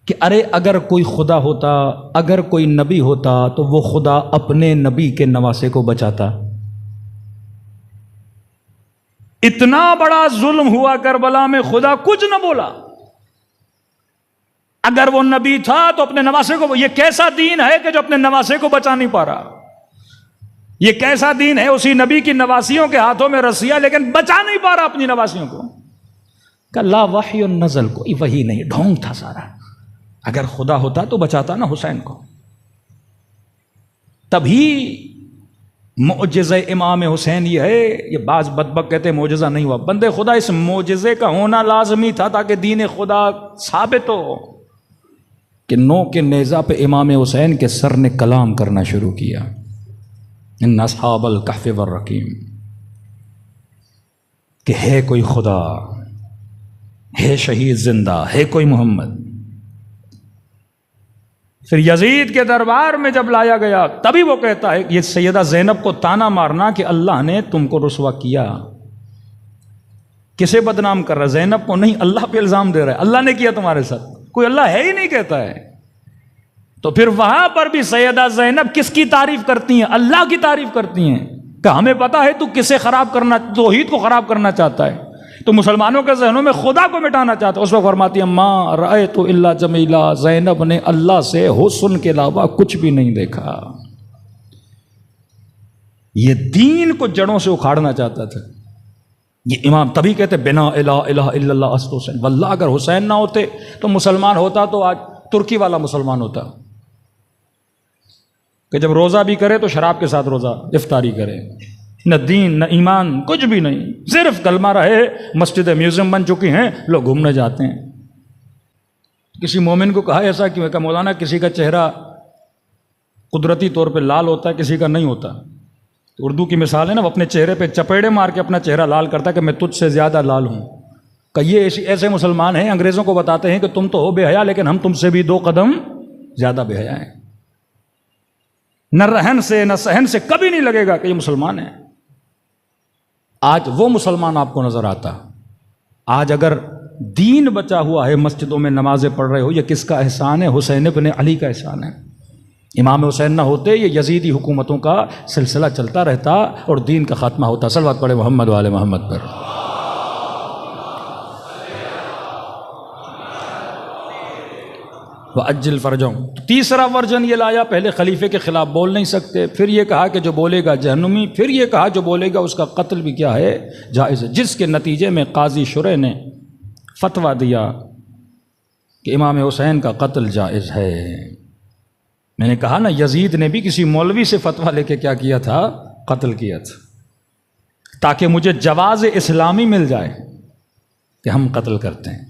کہ ارے اگر کوئی خدا ہوتا، اگر کوئی نبی ہوتا تو وہ خدا اپنے نبی کے نواسے کو بچاتا۔ اتنا بڑا ظلم ہوا کربلا میں، خدا کچھ نہ بولا۔ اگر وہ نبی تھا تو اپنے نواسے کو، یہ کیسا دین ہے کہ جو اپنے نواسے کو بچا نہیں پا رہا؟ یہ کیسا دین ہے؟ اسی نبی کی نواسیوں کے ہاتھوں میں رسیاں لیکن بچا نہیں پا رہا اپنی نواسیوں کو۔ کہ لا وحی نزل، کوئی وحی نہیں، ڈھونگ تھا سارا۔ اگر خدا ہوتا تو بچاتا نا حسین کو۔ تبھی معجزہ امام حسین یہ ہے، یہ بعض بدبخت کہتے ہیں معجزہ نہیں ہوا، بندے خدا اس معجزے کا ہونا لازمی تھا تاکہ دین خدا ثابت ہو، کہ نو کے نیزہ پہ امام حسین کے سر نے کلام کرنا شروع کیا، ان اصحاب الکہف والرقیم، کہ ہے کوئی خدا، ہے شہید زندہ، ہے کوئی محمد۔ پھر یزید کے دربار میں جب لایا گیا تبھی وہ کہتا ہے، یہ سیدہ زینب کو تانا مارنا کہ اللہ نے تم کو رسوا کیا۔ کسے بدنام کر رہا ہے؟ زینب کو نہیں، اللہ پہ الزام دے رہا ہے، اللہ نے کیا تمہارے ساتھ، کوئی اللہ ہے ہی نہیں کہتا ہے۔ تو پھر وہاں پر بھی سیدہ زینب کس کی تعریف کرتی ہیں؟ اللہ کی تعریف کرتی ہیں کہ ہمیں پتا ہے تو کسے خراب کرنا، توحید کو خراب کرنا چاہتا ہے، تو مسلمانوں کے ذہنوں میں خدا کو مٹانا چاہتا ہے۔ اس وقت فرماتی ہے ما رأیت الا جمیلا، زینب نے اللہ سے حسن کے علاوہ کچھ بھی نہیں دیکھا۔ یہ دین کو جڑوں سے اکھاڑنا چاہتا تھا یہ امام۔ تبھی کہتے بنا الہ الا اللہ است حسین، واللہ اگر حسین نہ ہوتے تو مسلمان ہوتا تو آج ترکی والا مسلمان ہوتا، کہ جب روزہ بھی کرے تو شراب کے ساتھ روزہ افطاری کرے، نہ دین نہ ایمان کچھ بھی نہیں، صرف کلمہ رہے۔ مسجد میوزیم بن چکی ہیں، لوگ گھومنے جاتے ہیں۔ کسی مومن کو کہا ایسا کیوں ہے کہ مولانا کسی کا چہرہ قدرتی طور پہ لال ہوتا ہے، کسی کا نہیں ہوتا، اردو کی مثال ہے نا، وہ اپنے چہرے پہ چپیڑے مار کے اپنا چہرہ لال کرتا ہے کہ میں تجھ سے زیادہ لال ہوں. کہ یہ ایسے مسلمان ہیں انگریزوں کو بتاتے ہیں کہ تم تو ہو بے حیا لیکن ہم تم سے بھی 2 قدم زیادہ بے حیا ہیں. نہ رہن سے نہ سہن سے کبھی نہیں لگے گا کہ یہ مسلمان ہیں. آج وہ مسلمان آپ کو نظر آتا. آج اگر دین بچا ہوا ہے، مسجدوں میں نمازیں پڑھ رہے ہو، یہ کس کا احسان ہے؟ حسین ابن علی کا احسان ہے. امام حسین نہ ہوتے یہ یزیدی حکومتوں کا سلسلہ چلتا رہتا اور دین کا خاتمہ ہوتا. صلوات پڑھے محمد و آل محمد پر. وَأَجِّلْ فَرْجَهُمْ. تیسرا ورژن یہ لایا، پہلے خلیفے کے خلاف بول نہیں سکتے، پھر یہ کہا کہ جو بولے گا جہنمی، پھر یہ کہا جو بولے گا اس کا قتل بھی کیا ہے؟ جائز ہے. جس کے نتیجے میں قاضی شرح نے فتویٰ دیا کہ امام حسین کا قتل جائز ہے. میں نے کہا نا، یزید نے بھی کسی مولوی سے فتویٰ لے کے کیا کیا تھا؟ قتل کیا تھا، تاکہ مجھے جواز اسلامی مل جائے کہ ہم قتل کرتے ہیں.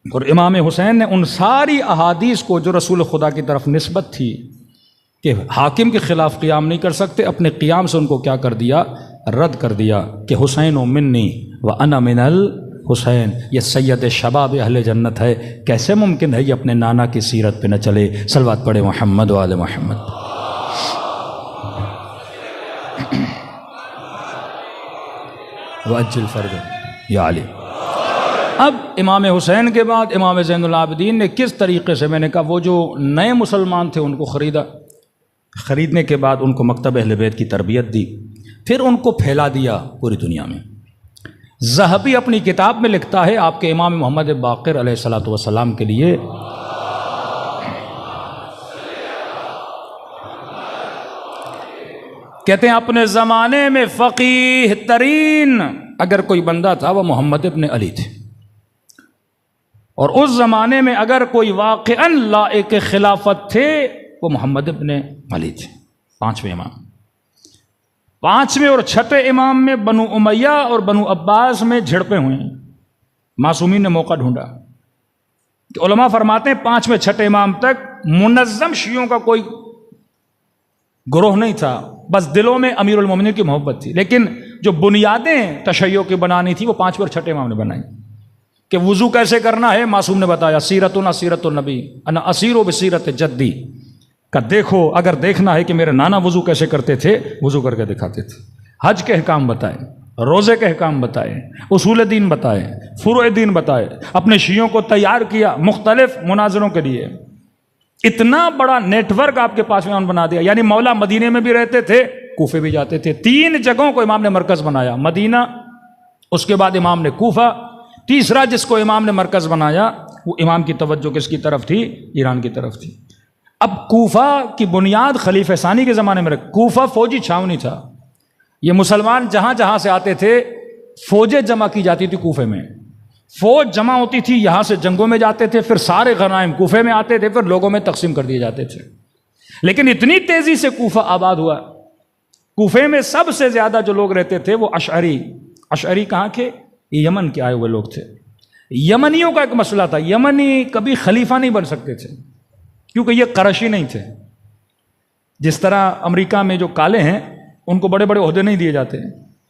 اور امام حسین نے ان ساری احادیث کو جو رسول خدا کی طرف نسبت تھی کہ حاکم کے خلاف قیام نہیں کر سکتے، اپنے قیام سے ان کو کیا کر دیا؟ رد کر دیا کہ حسین و منی و انا من الحسین، یہ سید شباب اہل جنت ہے. کیسے ممکن ہے یہ اپنے نانا کی سیرت پہ نہ چلے؟ صلوات پڑھے محمد و آل محمد. وَأَجِّلْ فَرْجَهُمْ یا علی. اب امام حسین کے بعد امام زین العابدین نے کس طریقے سے، میں نے کہا وہ جو نئے مسلمان تھے ان کو خریدا، خریدنے کے بعد ان کو مکتب اہل بیت کی تربیت دی، پھر ان کو پھیلا دیا پوری دنیا میں. ذہبی اپنی کتاب میں لکھتا ہے آپ کے امام محمد باقر علیہ الصلوۃ والسلام کے لیے کہتے ہیں اپنے زمانے میں فقیہ ترین اگر کوئی بندہ تھا وہ محمد ابن علی تھے، اور اس زمانے میں اگر کوئی واقعاً لائق خلافت تھے وہ محمد ابن علی تھے. 5ویں امام. 5ویں اور 6ٹھے امام میں بنو امیہ اور بنو عباس میں جھڑپیں ہوئے ہیں. معصومین نے موقع ڈھونڈا کہ علماء فرماتے ہیں 5ویں 6ٹھے امام تک منظم شیعوں کا کوئی گروہ نہیں تھا، بس دلوں میں امیر المومنین کی محبت تھی، لیکن جو بنیادیں تشیع کی بنانی تھی وہ 5ویں اور 6ٹھے امام نے بنائی. کہ وضو کیسے کرنا ہے معصوم نے بتایا، سیرتنا سیرت النبی انا اسیرو بسیرت جدی، کہ دیکھو اگر دیکھنا ہے کہ میرے نانا وضو کیسے کرتے تھے، وضو کر کے دکھاتے تھے. حج کے احکام بتائے، روزے کے احکام بتائے، اصول دین بتائے، فروع دین بتائے، اپنے شیعوں کو تیار کیا مختلف مناظروں کے لیے. اتنا بڑا نیٹ ورک آپ کے پاس میں بنا دیا. یعنی مولا مدینے میں بھی رہتے تھے، کوفے بھی جاتے تھے. 3 جگہوں کو امام نے مرکز بنایا، مدینہ، اس کے بعد امام نے کوفہ، تیسرا جس کو امام نے مرکز بنایا وہ امام کی توجہ کس کی طرف تھی؟ ایران کی طرف تھی. اب کوفہ کی بنیاد خلیفہ ثانی کے زمانے میں کوفہ فوجی چھاونی تھا. یہ مسلمان جہاں جہاں سے آتے تھے فوجیں جمع کی جاتی تھی کوفے میں، فوج جمع ہوتی تھی، یہاں سے جنگوں میں جاتے تھے، پھر سارے غنائم کوفے میں آتے تھے، پھر لوگوں میں تقسیم کر دیے جاتے تھے. لیکن اتنی تیزی سے کوفہ آباد ہوا، کوفے میں سب سے زیادہ جو لوگ رہتے تھے وہ اشعری کہاں کے؟ یمن کے آئے ہوئے لوگ تھے. یمنیوں کا ایک مسئلہ تھا، یمنی کبھی خلیفہ نہیں بن سکتے تھے کیونکہ یہ قرشی نہیں تھے. جس طرح امریکہ میں جو کالے ہیں ان کو بڑے بڑے عہدے نہیں دیے جاتے.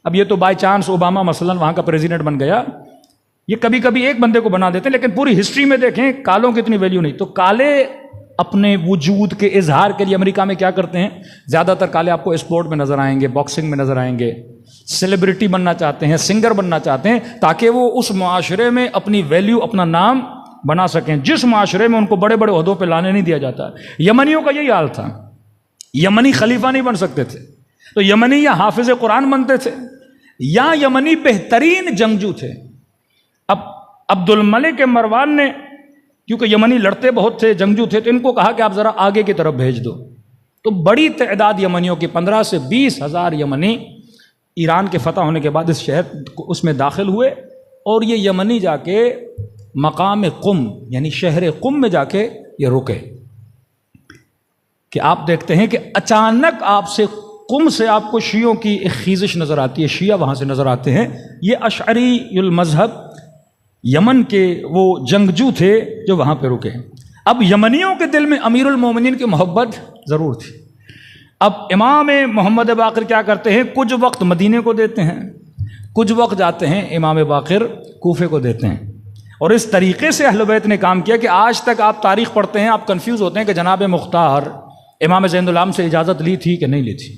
اب یہ تو بائی چانس اوباما مثلا وہاں کا پریزیڈنٹ بن گیا، یہ کبھی کبھی ایک بندے کو بنا دیتے ہیں، لیکن پوری ہسٹری میں دیکھیں کالوں کی اتنی ویلیو نہیں. تو کالے اپنے وجود کے اظہار کے لیے امریکہ میں کیا کرتے ہیں؟ زیادہ تر کالے آپ کو اسپورٹ میں نظر آئیں گے، باکسنگ میں نظر آئیں گے، سیلیبریٹی بننا چاہتے ہیں، سنگر بننا چاہتے ہیں، تاکہ وہ اس معاشرے میں اپنی ویلیو، اپنا نام بنا سکیں، جس معاشرے میں ان کو بڑے بڑے عہدوں پہ لانے نہیں دیا جاتا. یمنیوں کا یہی حال تھا، یمنی خلیفہ نہیں بن سکتے تھے. تو یمنی یا حافظ قرآن بنتے تھے یا یمنی بہترین جنگجو تھے. اب عبد الملک مروان نے، کیونکہ یمنی لڑتے بہت تھے، جنگجو تھے، تو ان کو کہا کہ آپ ذرا آگے کی طرف بھیج دو. تو بڑی تعداد یمنیوں کی 15 سے 20 ہزار یمنی ایران کے فتح ہونے کے بعد اس شہر اس میں داخل ہوئے، اور یہ یمنی جا کے مقام قم یعنی شہر قم میں جا کے یہ رکے. کہ آپ دیکھتے ہیں کہ اچانک آپ سے قم سے آپ کو شیعوں کی ایک خیزش نظر آتی ہے، شیعہ وہاں سے نظر آتے ہیں. یہ اشعری المذہب یمن کے وہ جنگجو تھے جو وہاں پہ رکے. اب یمنیوں کے دل میں امیر المومنین کی محبت ضرور تھی. اب امام محمد باقر کیا کرتے ہیں، کچھ وقت مدینے کو دیتے ہیں، کچھ وقت جاتے ہیں امام باقر کوفے کو دیتے ہیں، اور اس طریقے سے اہل بیت نے کام کیا کہ آج تک آپ تاریخ پڑھتے ہیں آپ کنفیوز ہوتے ہیں کہ جناب مختار امام زین العام سے اجازت لی تھی کہ نہیں لی تھی۔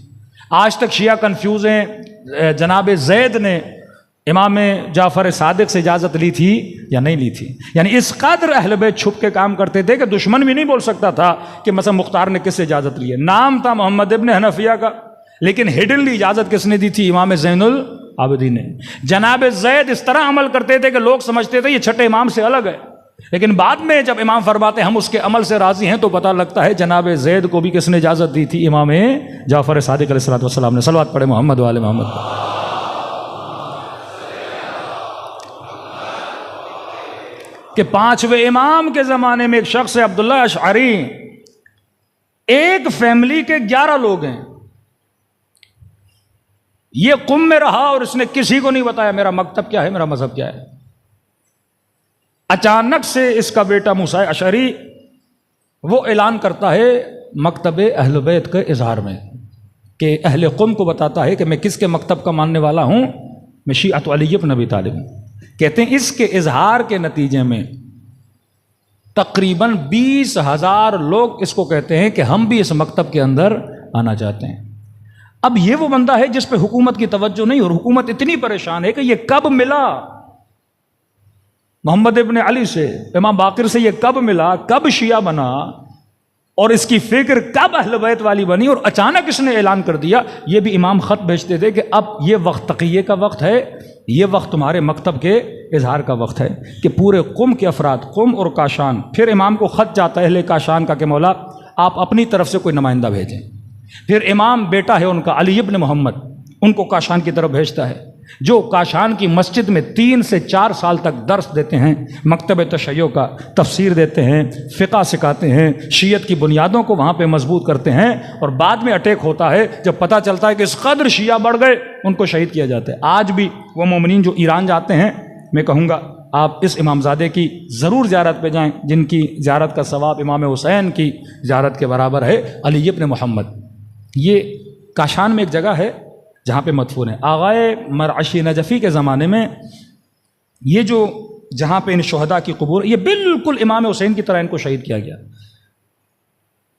آج تک شیعہ کنفیوز ہیں جناب زید نے امام جعفر صادق سے اجازت لی تھی یا نہیں لی تھی۔ یعنی اس قدر اہل بیت چھپ کے کام کرتے تھے کہ دشمن بھی نہیں بول سکتا تھا کہ مثلا مختار نے کس سے اجازت لی ہے۔ نام تھا محمد ابن حنفیہ کا، لیکن ہڈنلی اجازت کس نے دی تھی؟ امام زین العابدین نے۔ جناب زید اس طرح عمل کرتے تھے کہ لوگ سمجھتے تھے یہ چھٹے امام سے الگ ہے، لیکن بعد میں جب امام فرماتے ہم اس کے عمل سے راضی ہیں تو پتہ لگتا ہے جناب زید کو بھی کس نے اجازت دی تھی؟ امام جعفر صادق علیہ السلام نے۔ صلوات پڑھے محمد و آل محمد۔ کہ پانچویں امام کے زمانے میں ایک شخص ہے عبداللہ اشعری، ایک فیملی کے 11 لوگ ہیں، یہ قم میں رہا اور اس نے کسی کو نہیں بتایا میرا مکتب کیا ہے، میرا مذہب کیا ہے۔ اچانک سے اس کا بیٹا موسیٰ اشعری وہ اعلان کرتا ہے مکتب اہل بیت کے اظہار میں، کہ اہل قم کو بتاتا ہے کہ میں کس کے مکتب کا ماننے والا ہوں، میں شیعۃ علی بن ابی طالب ہوں۔ کہتے ہیں اس کے اظہار کے نتیجے میں تقریباً 20,000 لوگ اس کو کہتے ہیں کہ ہم بھی اس مکتب کے اندر آنا چاہتے ہیں۔ اب یہ وہ بندہ ہے جس پہ حکومت کی توجہ نہیں، اور حکومت اتنی پریشان ہے کہ یہ کب ملا محمد ابن علی سے، امام باقر سے، یہ کب ملا، کب شیعہ بنا، اور اس کی فکر کب اہل بیت والی بنی، اور اچانک اس نے اعلان کر دیا۔ یہ بھی امام خط بھیجتے تھے کہ اب یہ وقت تقیے کا وقت ہے، یہ وقت تمہارے مکتب کے اظہار کا وقت ہے، کہ پورے قم کے افراد، قم اور کاشان، پھر امام کو خط جاتا ہے اہل کاشان کا کہ مولا آپ اپنی طرف سے کوئی نمائندہ بھیجیں، پھر امام بیٹا ہے ان کا علی ابن محمد ان کو کاشان کی طرف بھیجتا ہے، جو کاشان کی مسجد میں 3 سے 4 سال تک درس دیتے ہیں، مکتب تشیع کا تفسیر دیتے ہیں، فقہ سکھاتے ہیں، شیعت کی بنیادوں کو وہاں پہ مضبوط کرتے ہیں، اور بعد میں اٹیک ہوتا ہے جب پتہ چلتا ہے کہ اس قدر شیعہ بڑھ گئے، ان کو شہید کیا جاتا ہے۔ آج بھی وہ مومنین جو ایران جاتے ہیں، میں کہوں گا آپ اس امامزادے کی ضرور زیارت پہ جائیں، جن کی زیارت کا ثواب امام حسین کی زیارت کے برابر ہے، علی ابن محمد۔ یہ کاشان میں ایک جگہ ہے جہاں پہ مدفون ہے۔ آغائے مرعشی نجفی کے زمانے میں یہ جو جہاں پہ ان شہداء کی قبور، یہ بالکل امام حسین کی طرح ان کو شہید کیا گیا۔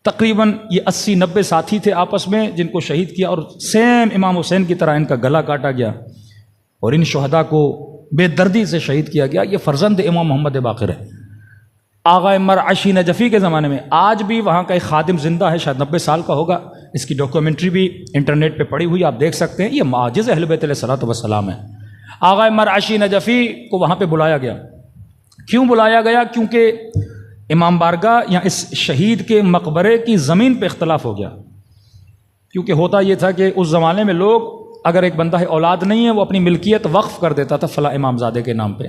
تقریباً یہ 80-90 ساتھی تھے آپس میں جن کو شہید کیا، اور سیم امام حسین کی طرح ان کا گلا کاٹا گیا، اور ان شہداء کو بے دردی سے شہید کیا گیا۔ یہ فرزند امام محمد باقر ہے۔ آغائے مرعشی نجفی کے زمانے میں آج بھی وہاں کا ایک خادم زندہ ہے، شاید 90 سال کا ہوگا، اس کی ڈاکیومنٹری بھی انٹرنیٹ پہ پڑی ہوئی، آپ دیکھ سکتے ہیں۔ یہ معجز اہل بیت علیہ الصلوۃ والسلام ہے۔ آغائے مرعشی نجفی کو وہاں پہ بلایا گیا۔ کیوں بلایا گیا؟ کیونکہ امام بارگاہ یا اس شہید کے مقبرے کی زمین پہ اختلاف ہو گیا۔ کیونکہ ہوتا یہ تھا کہ اس زمانے میں لوگ، اگر ایک بندہ ہے اولاد نہیں ہے، وہ اپنی ملکیت وقف کر دیتا تھا فلاں امام زادے کے نام پہ۔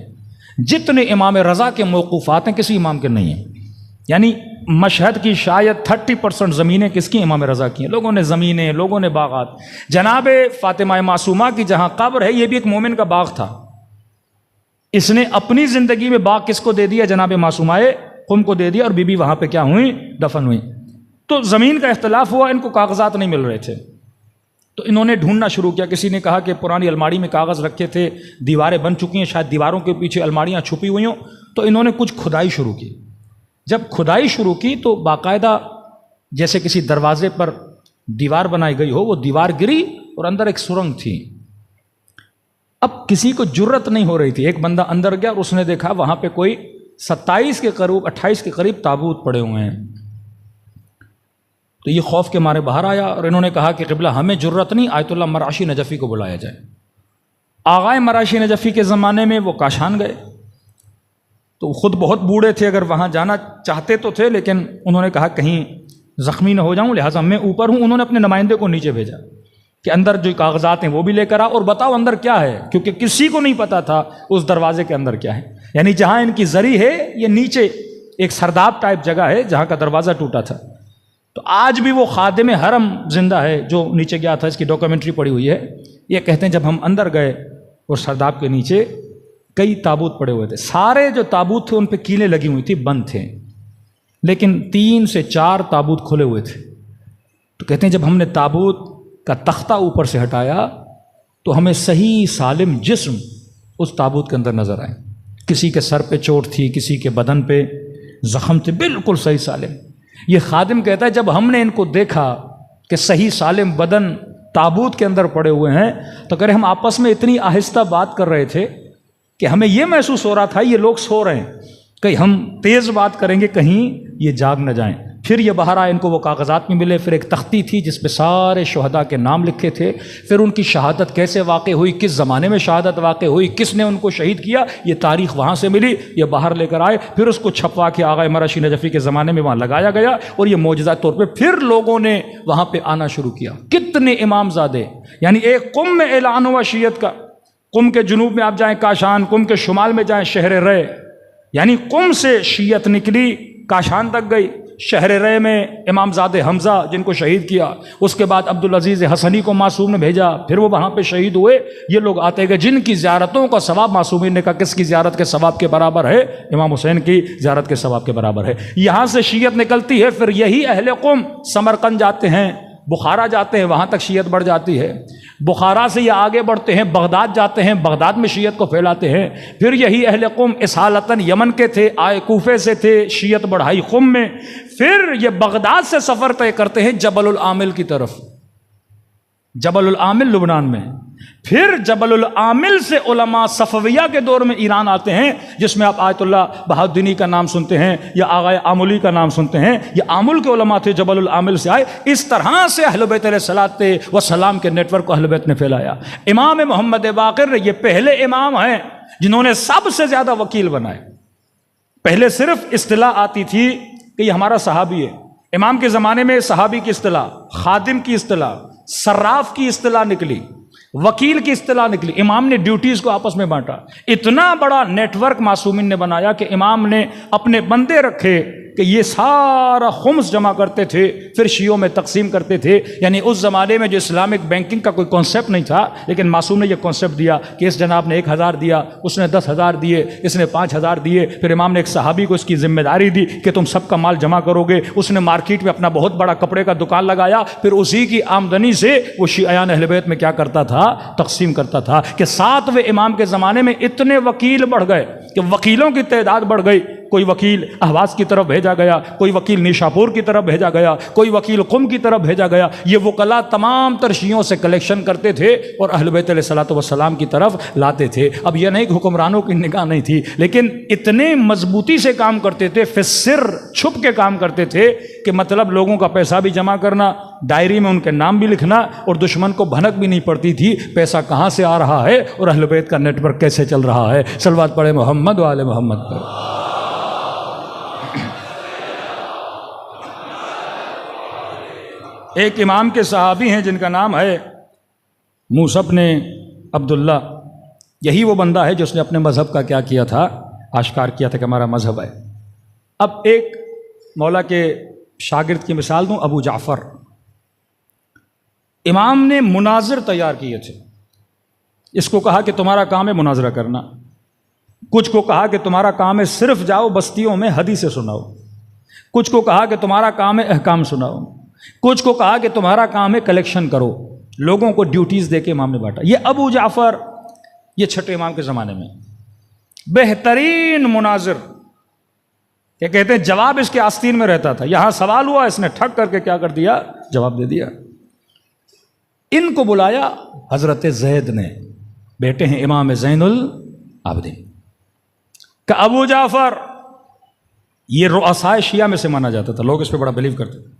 جتنے امام رضا کے موقوفات ہیں کسی امام کے نہیں ہیں، یعنی مشہد کی شاید 30% زمینیں کس کی؟ امام رضا کی ہیں۔ لوگوں نے زمینیں، لوگوں نے باغات۔ جناب فاطمہ معصومہ کی جہاں قبر ہے، یہ بھی ایک مومن کا باغ تھا، اس نے اپنی زندگی میں باغ کس کو دے دیا؟ جناب معصومہ قم کو دے دیا، اور بی بی وہاں پہ کیا ہوئی؟ دفن ہوئی۔ تو زمین کا اختلاف ہوا، ان کو کاغذات نہیں مل رہے تھے، تو انہوں نے ڈھونڈنا شروع کیا۔ کسی نے کہا کہ پرانی الماڑی میں کاغذ رکھے تھے، دیواریں بن چکی ہیں، شاید دیواروں کے پیچھے الماڑیاں چھپی ہوئی ہوں، تو انہوں نے کچھ کھدائی شروع کی۔ جب کھدائی شروع کی تو باقاعدہ جیسے کسی دروازے پر دیوار بنائی گئی ہو، وہ دیوار گری اور اندر ایک سرنگ تھی۔ اب کسی کو جرت نہیں ہو رہی تھی، ایک بندہ اندر گیا اور اس نے دیکھا وہاں پہ کوئی 27 کے قریب 28 کے قریب تابوت پڑے ہوئے ہیں۔ تو یہ خوف کے مارے باہر آیا، اور انہوں نے کہا کہ قبلہ ہمیں جرت نہیں، آیت اللہ مرعشی نجفی کو بلایا جائے۔ آغائے مرعشی نجفی کے زمانے میں وہ کاشان گئے، تو خود بہت بوڑھے تھے، اگر وہاں جانا چاہتے تو تھے، لیکن انہوں نے کہا کہیں زخمی نہ ہو جاؤں، لہٰذا میں اوپر ہوں۔ انہوں نے اپنے نمائندے کو نیچے بھیجا کہ اندر جو کاغذات ہیں وہ بھی لے کر آ، اور بتاؤ اندر کیا ہے، کیونکہ کسی کو نہیں پتا تھا اس دروازے کے اندر کیا ہے۔ یعنی جہاں ان کی زری ہے، یہ نیچے ایک سرداب ٹائپ جگہ ہے جہاں کا دروازہ ٹوٹا تھا۔ تو آج بھی وہ خادم حرم زندہ ہے جو نیچے گیا تھا، اس کی ڈاکیومنٹری پڑی ہوئی ہے۔ یہ کہتے ہیں جب ہم اندر گئے اور سرداب کے نیچے کئی تابوت پڑے ہوئے تھے، سارے جو تابوت تھے ان پہ کیلیں لگی ہوئی تھی، بند تھے، لیکن 3 سے 4 تابوت کھلے ہوئے تھے۔ تو کہتے ہیں جب ہم نے تابوت کا تختہ اوپر سے ہٹایا تو ہمیں صحیح سالم جسم اس تابوت کے اندر نظر آئے. کسی کے سر پہ چوٹ تھی، کسی کے بدن پہ زخم تھے، بالکل صحیح سالم. یہ خادم کہتا ہے جب ہم نے ان کو دیکھا کہ صحیح سالم بدن تابوت کے اندر پڑے ہوئے ہیں تو کہہ رہے ہم آپس میں اتنی آہستہ بات کر رہے تھے کہ ہمیں یہ محسوس ہو رہا تھا یہ لوگ سو رہے ہیں، کہیں ہم تیز بات کریں گے کہیں یہ جاگ نہ جائیں. پھر یہ باہر آئے، ان کو وہ کاغذات میں ملے، پھر ایک تختی تھی جس پہ سارے شہداء کے نام لکھے تھے، پھر ان کی شہادت کیسے واقع ہوئی، کس زمانے میں شہادت واقع ہوئی، کس نے ان کو شہید کیا، یہ تاریخ وہاں سے ملی. یہ باہر لے کر آئے، پھر اس کو چھپوا کے آغا مرشی نجفی کے زمانے میں وہاں لگایا گیا اور یہ معجزہ طور پہ پھر لوگوں نے وہاں پہ آنا شروع کیا. کتنے امام زادے، یعنی ایک قم میں اعلان ہوا شیعت کا. قم کے جنوب میں آپ جائیں کاشان، قم کے شمال میں جائیں شہر رے، یعنی قم سے شیعت نکلی کاشان تک گئی. شہر رے میں امام زادے حمزہ جن کو شہید کیا، اس کے بعد عبدالعزیز حسنی کو معصوم نے بھیجا، پھر وہ وہاں پہ شہید ہوئے. یہ لوگ آتے گئے جن کی زیارتوں کا ثواب، معصومین نے کہا کس کی زیارت کے ثواب کے برابر ہے؟ امام حسین کی زیارت کے ثواب کے برابر ہے. یہاں سے شیعت نکلتی ہے، پھر یہی اہل قم سمرقند جاتے ہیں، بخارا جاتے ہیں، وہاں تک شیعت بڑھ جاتی ہے. بخارا سے یہ آگے بڑھتے ہیں، بغداد جاتے ہیں، بغداد میں شیعت کو پھیلاتے ہیں. پھر یہی اہل قم اصالتاً یمن کے تھے، آئے کوفے سے تھے، شیعت بڑھائی قم میں. پھر یہ بغداد سے سفر طے کرتے ہیں جبل العامل کی طرف، جبل العامل لبنان میں. پھر جبل العامل سے علماء صفویہ کے دور میں ایران آتے ہیں، جس میں آپ آیت اللہ بہاؤالدینی کا نام سنتے ہیں یا آغا آملی کا نام سنتے ہیں. یہ آمل کے علماء تھے، جبل العامل سے آئے. اس طرح سے اہل بیت علیہ الصلوۃ والسلام کے نیٹ ورک کو اہل بیت نے پھیلایا. امام محمد باقر یہ پہلے امام ہیں جنہوں نے سب سے زیادہ وکیل بنائے. پہلے صرف اصطلاح آتی تھی کہ یہ ہمارا صحابی ہے. امام کے زمانے میں صحابی کی اصطلاح، خادم کی اصطلاح، صراف کی اصطلاح نکلی، وکیل کی اصطلاح نکلی. امام نے ڈیوٹیز کو آپس میں بانٹا. اتنا بڑا نیٹ ورک معصومین نے بنایا کہ امام نے اپنے بندے رکھے کہ یہ سارا خمس جمع کرتے تھے، پھر شیعوں میں تقسیم کرتے تھے. یعنی اس زمانے میں جو اسلامک بینکنگ کا کوئی کانسیپٹ نہیں تھا، لیکن معصوم نے یہ کانسیپٹ دیا کہ اس جناب نے 1000 دیا، اس نے 10,000 دیے، اس نے 5,000 دیے. پھر امام نے ایک صحابی کو اس کی ذمہ داری دی کہ تم سب کا مال جمع کرو گے. اس نے مارکیٹ میں اپنا بہت بڑا کپڑے کا دکان لگایا، پھر اسی کی آمدنی سے وہ شیعیان اہل بیت میں کیا کرتا تھا؟ تقسیم کرتا تھا. کہ 7ویں امام کے زمانے میں اتنے وکیل بڑھ گئے کہ وکیلوں کی تعداد بڑھ گئی. کوئی وکیل اہواز کی طرف بھیجا گیا، کوئی وکیل نیشاپور کی طرف بھیجا گیا، کوئی وکیل قم کی طرف بھیجا گیا. یہ وکلا تمام تر شیعوں سے کلیکشن کرتے تھے اور اہل بیت علیہ الصلوۃ والسلام کی طرف لاتے تھے. اب یہ نہیں کہ حکمرانوں کی نگاہ نہیں تھی، لیکن اتنے مضبوطی سے کام کرتے تھے، فی السر چھپ کے کام کرتے تھے کہ مطلب لوگوں کا پیسہ بھی جمع کرنا، ڈائری میں ان کے نام بھی لکھنا، اور دشمن کو بھنک بھی نہیں پڑتی تھی پیسہ کہاں سے آ رہا ہے اور اہل بیت کا نیٹ ورک کیسے چل رہا ہے. صلوات پڑھے محمد و آل محمد پر. ایک امام کے صحابی ہیں جن کا نام ہے موسیٰ بن عبداللہ. یہی وہ بندہ ہے جس نے اپنے مذہب کا کیا کیا تھا؟ آشکار کیا تھا کہ ہمارا مذہب ہے. اب ایک مولا کے شاگرد کی مثال دوں، ابو جعفر. امام نے مناظر تیار کیے تھے. اس کو کہا کہ تمہارا کام ہے مناظرہ کرنا، کچھ کو کہا کہ تمہارا کام ہے صرف جاؤ بستیوں میں حدیثیں سناؤ، کچھ کو کہا کہ تمہارا کام ہے احکام سناؤ، کچھ کو کہا کہ تمہارا کام ہے کلیکشن کرو. لوگوں کو ڈیوٹیز دے کے امام نے بانٹا. یہ ابو جعفر یہ چھٹے امام کے زمانے میں بہترین مناظر، کہ کہتے ہیں جواب اس کے آستین میں رہتا تھا. یہاں سوال ہوا، اس نے ٹھک کر کے کیا کر دیا؟ جواب دے دیا. ان کو بلایا حضرت زید نے، بیٹے ہیں امام زین العابدین، کہ ابو جعفر، یہ رؤسائے شیعہ میں سے مانا جاتا تھا، لوگ اس پہ بڑا بلیو کرتے تھے،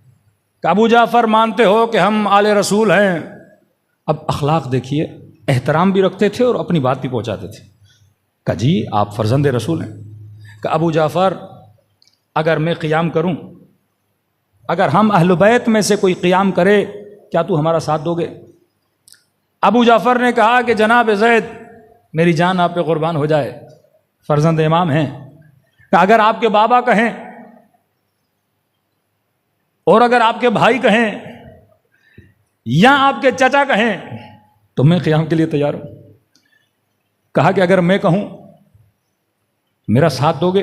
کہ ابو جعفر مانتے ہو کہ ہم آل رسول ہیں؟ اب اخلاق دیکھیے، احترام بھی رکھتے تھے اور اپنی بات بھی پہنچاتے تھے. کہ جی آپ فرزند رسول ہیں. کہ ابو جعفر اگر میں قیام کروں، اگر ہم اہل بیت میں سے کوئی قیام کرے، کیا تو ہمارا ساتھ دو گے؟ ابو جعفر نے کہا کہ جناب زید، میری جان آپ پہ قربان ہو جائے، فرزند امام ہیں. کہ اگر آپ کے بابا کہیں اور اگر آپ کے بھائی کہیں یا آپ کے چچا کہیں تو میں قیام کے لیے تیار ہوں. کہا کہ اگر میں کہوں میرا ساتھ دو گے؟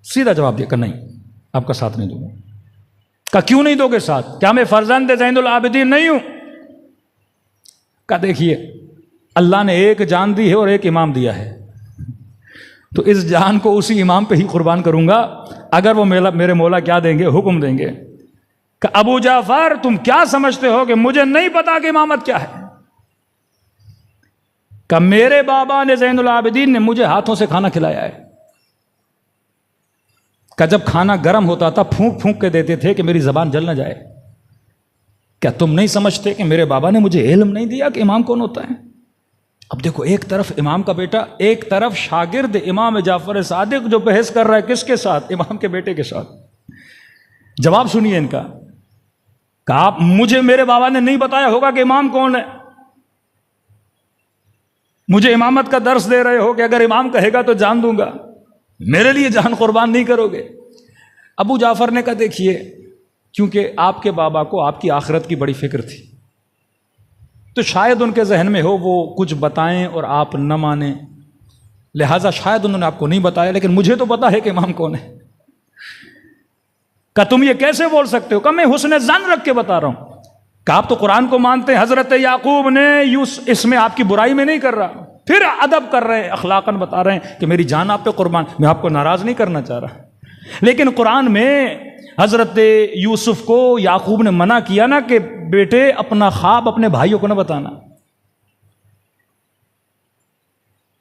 سیدھا جواب دیا کہ نہیں، آپ کا ساتھ نہیں دوں گا. کہا کیوں نہیں دو گے ساتھ؟ کیا میں فرزند زین العابدین نہیں ہوں؟ کہا دیکھیے اللہ نے ایک جان دی ہے اور ایک امام دیا ہے، تو اس جان کو اسی امام پہ ہی قربان کروں گا اگر وہ میرے مولا کیا دیں گے، حکم دیں گے۔ کہ ابو جعفر تم کیا سمجھتے ہو کہ مجھے نہیں پتا کہ امامت کیا ہے؟ کہ میرے بابا نے زین العابدین نے مجھے ہاتھوں سے کھانا کھلایا ہے، کہ جب کھانا گرم ہوتا تھا پھونک پھونک کے دیتے تھے کہ میری زبان جل نہ جائے۔ کیا تم نہیں سمجھتے کہ میرے بابا نے مجھے علم نہیں دیا کہ امام کون ہوتا ہے؟ اب دیکھو، ایک طرف امام کا بیٹا، ایک طرف شاگرد امام جعفر صادق جو بحث کر رہا ہے کس کے ساتھ؟ امام کے بیٹے کے ساتھ۔ جواب سنیے ان کا، کہ آپ مجھے میرے بابا نے نہیں بتایا ہوگا کہ امام کون ہے، مجھے امامت کا درس دے رہے ہو کہ اگر امام کہے گا تو جان دوں گا، میرے لیے جان قربان نہیں کرو گے۔ ابو جعفر نے کہا دیکھیے، کیونکہ آپ کے بابا کو آپ کی آخرت کی بڑی فکر تھی، تو شاید ان کے ذہن میں ہو وہ کچھ بتائیں اور آپ نہ مانیں، لہٰذا شاید انہوں نے آپ کو نہیں بتایا، لیکن مجھے تو پتا ہے کہ امام کون ہے۔ کہ تم یہ کیسے بول سکتے ہو؟ کہ میں حسن ظن رکھ کے بتا رہا ہوں، کہ آپ تو قرآن کو مانتے ہیں، حضرت یعقوب نے اس میں آپ کی برائی میں نہیں کر رہا، پھر ادب کر رہے ہیں، اخلاقاً بتا رہے ہیں کہ میری جان آپ پہ قربان، میں آپ کو ناراض نہیں کرنا چاہ رہا، لیکن قرآن میں حضرت یوسف کو یعقوب نے منع کیا نا کہ بیٹے اپنا خواب اپنے بھائیوں کو نہ بتانا،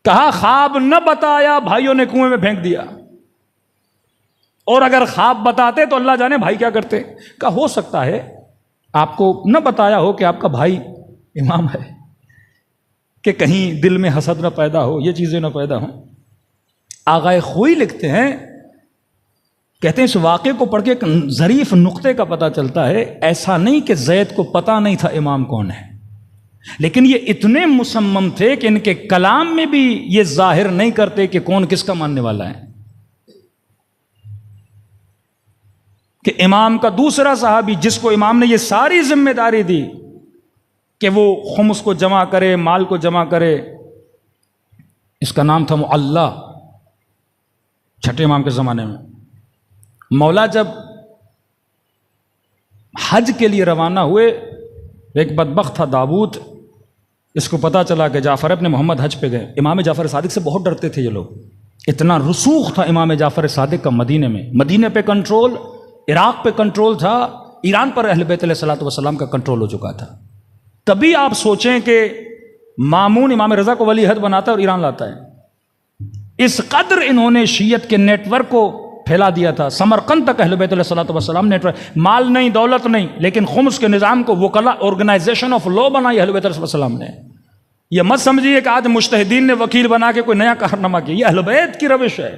کہا خواب نہ بتایا، بھائیوں نے کنویں میں پھینک دیا، اور اگر خواب بتاتے تو اللہ جانے بھائی کیا کرتے۔ کہا ہو سکتا ہے آپ کو نہ بتایا ہو کہ آپ کا بھائی امام ہے، کہ کہیں دل میں حسد نہ پیدا ہو، یہ چیزیں نہ پیدا ہوں۔ آغائے خوئی لکھتے ہیں، کہتے ہیں اس واقعے کو پڑھ کے ایک ظریف نقطے کا پتہ چلتا ہے، ایسا نہیں کہ زید کو پتہ نہیں تھا امام کون ہے، لیکن یہ اتنے مصمم تھے کہ ان کے کلام میں بھی یہ ظاہر نہیں کرتے کہ کون کس کا ماننے والا ہے۔ کہ امام کا دوسرا صحابی جس کو امام نے یہ ساری ذمہ داری دی کہ وہ خمس کو جمع کرے، مال کو جمع کرے، اس کا نام تھا معلّہ، چھٹے امام کے زمانے میں۔ مولا جب حج کے لیے روانہ ہوئے، ایک بدبخت تھا داؤد، اس کو پتا چلا کہ جعفر ابن محمد حج پہ گئے۔ امام جعفر صادق سے بہت ڈرتے تھے یہ لوگ، اتنا رسوخ تھا امام جعفر صادق کا مدینے میں، مدینے پہ کنٹرول، عراق پہ کنٹرول تھا، ایران پر اہل بیت علیہ الصلوۃ والسلام کا کنٹرول ہو چکا تھا۔ کبھی آپ سوچیں کہ مامون امام رضا کو ولی عہد بناتا ہے اور ایران لاتا ہے، اس قدر انہوں نے شیعت کے نیٹ ورک کو پھیلا دیا تھا، سمرقند تک اہل بیت علیہ الصلوۃ والسلام نیٹ ورک، مال نہیں، دولت نہیں، لیکن خمس کے نظام کو وکلا آرگنائزیشن آف لا بنائی اہل بیت علیہ السلام نے۔ یہ مت سمجھیے کہ آج مجتہدین نے وکیل بنا کے کوئی نیا کارنامہ کیا، یہ اہل بیت کی روش ہے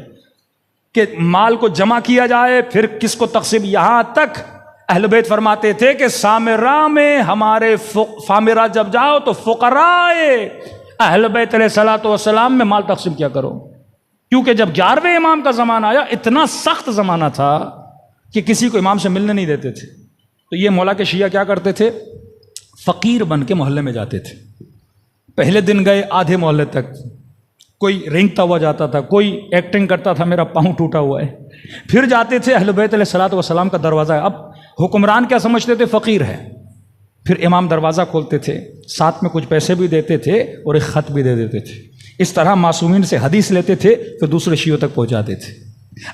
کہ مال کو جمع کیا جائے، پھر کس کو تقسیم۔ یہاں تک اہل بیت فرماتے تھے کہ سامرہ میں ہمارے سامرہ جب جاؤ تو فقراء اہل بیت علیہ الصلوۃ والسلام میں مال تقسیم کیا کرو، کیونکہ جب 11ویں امام کا زمانہ آیا اتنا سخت زمانہ تھا کہ کسی کو امام سے ملنے نہیں دیتے تھے، تو یہ مولا کے شیعہ کیا کرتے تھے، فقیر بن کے محلے میں جاتے تھے۔ پہلے دن گئے آدھے محلے تک، کوئی رینگتا ہوا جاتا تھا، کوئی ایکٹنگ کرتا تھا میرا پاؤں ٹوٹا ہوا ہے، پھر جاتے تھے اہل بیت علیہ الصلوۃ والسلام کا دروازہ ہے۔ اب حکمران کیا سمجھتے تھے، فقیر ہے، پھر امام دروازہ کھولتے تھے، ساتھ میں کچھ پیسے بھی دیتے تھے اور ایک خط بھی دے دیتے تھے، اس طرح معصومین سے حدیث لیتے تھے، پھر دوسرے شیعوں تک پہنچاتے تھے۔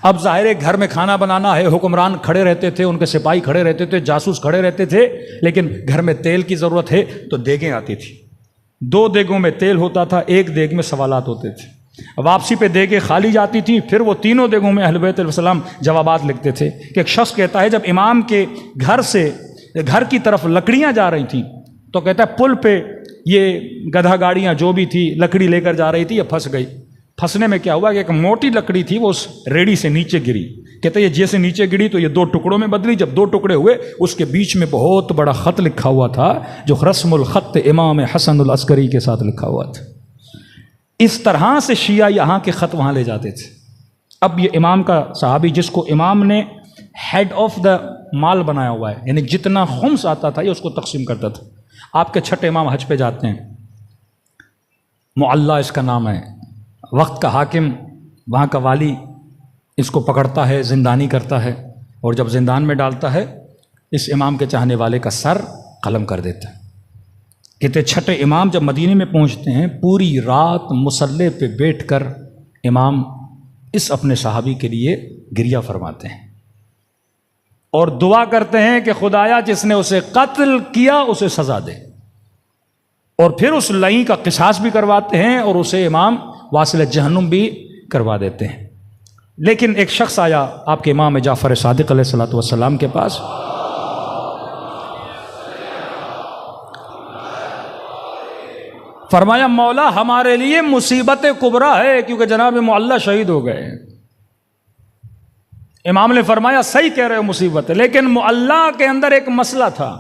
اب ظاہر ہے گھر میں کھانا بنانا ہے، حکمران کھڑے رہتے تھے، ان کے سپاہی کھڑے رہتے تھے، جاسوس کھڑے رہتے تھے، لیکن گھر میں تیل کی ضرورت ہے تو دیگیں آتی تھی، 2 دیگوں میں تیل ہوتا تھا، 1 دیگ میں سوالات ہوتے تھے، واپسی پہ دیگیں خالی جاتی تھی، پھر وہ 3 دیگوں میں اہل بیت علیہ السلام جوابات لکھتے تھے۔ کہ ایک شخص کہتا ہے جب امام کے گھر سے گھر کی طرف لکڑیاں جا رہی تھیں تو کہتا ہے پل پہ یہ گدھا گاڑیاں جو بھی تھی لکڑی لے کر جا رہی تھی، یہ پھنس گئی۔ پھنسنے میں کیا ہوا کہ ایک موٹی لکڑی تھی وہ اس ریڑھی سے نیچے گری، کہتے ہیں یہ جیسے نیچے گری تو یہ 2 ٹکڑوں میں بدلی، جب 2 ٹکڑے ہوئے اس کے بیچ میں بہت بڑا خط لکھا ہوا تھا جو رسم الخط امام حسن العسکری کے ساتھ لکھا ہوا تھا۔ اس طرح سے شیعہ یہاں کے خط وہاں لے جاتے تھے۔ اب یہ امام کا صحابی جس کو امام نے ہیڈ آف دا مال بنایا ہوا ہے، یعنی جتنا خمس آتا تھا یہ اس کو تقسیم کرتا تھا۔ آپ کے چھٹے امام حج پہ جاتے ہیں، معلّہ اس کا نام ہے، وقت کا حاکم، وہاں کا والی اس کو پکڑتا ہے، زندانی کرتا ہے، اور جب زندان میں ڈالتا ہے اس امام کے چاہنے والے کا سر قلم کر دیتا ہے۔ کہتے چھٹے امام جب مدینے میں پہنچتے ہیں، پوری رات مصلی پہ بیٹھ کر امام اس اپنے صحابی کے لیے گریہ فرماتے ہیں اور دعا کرتے ہیں کہ خدایا جس نے اسے قتل کیا اسے سزا دے، اور پھر اس لعین کا قصاص بھی کرواتے ہیں اور اسے امام واصل جہنم بھی کروا دیتے ہیں۔ لیکن ایک شخص آیا آپ کے امام جعفر صادق علیہ الصلوۃ والسلام کے پاس، فرمایا مولا ہمارے لیے مصیبت کبریٰ ہے کیونکہ جناب معلّہ شہید ہو گئے۔ امام نے فرمایا صحیح کہہ رہے ہو مصیبت ہے، لیکن معلّہ کے اندر ایک مسئلہ تھا۔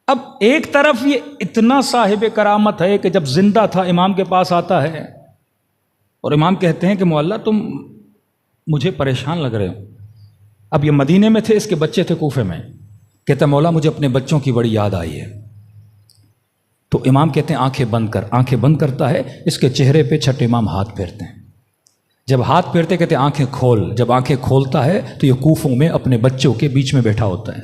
اب ایک طرف یہ اتنا صاحب کرامت ہے کہ جب زندہ تھا امام کے پاس آتا ہے اور امام کہتے ہیں کہ معلّہ تم مجھے پریشان لگ رہے ہو۔ اب یہ مدینے میں تھے، اس کے بچے تھے کوفے میں۔ کہتا مولا مجھے اپنے بچوں کی بڑی یاد آئی ہے۔ تو امام کہتے ہیں آنکھیں بند کر۔ آنکھیں بند کرتا ہے، اس کے چہرے پہ چھٹے امام ہاتھ پھیرتے ہیں۔ جب ہاتھ پھیرتے کہتے ہیں آنکھیں کھول۔ جب آنکھیں کھولتا ہے تو یہ کوفوں میں اپنے بچوں کے بیچ میں بیٹھا ہوتا ہے،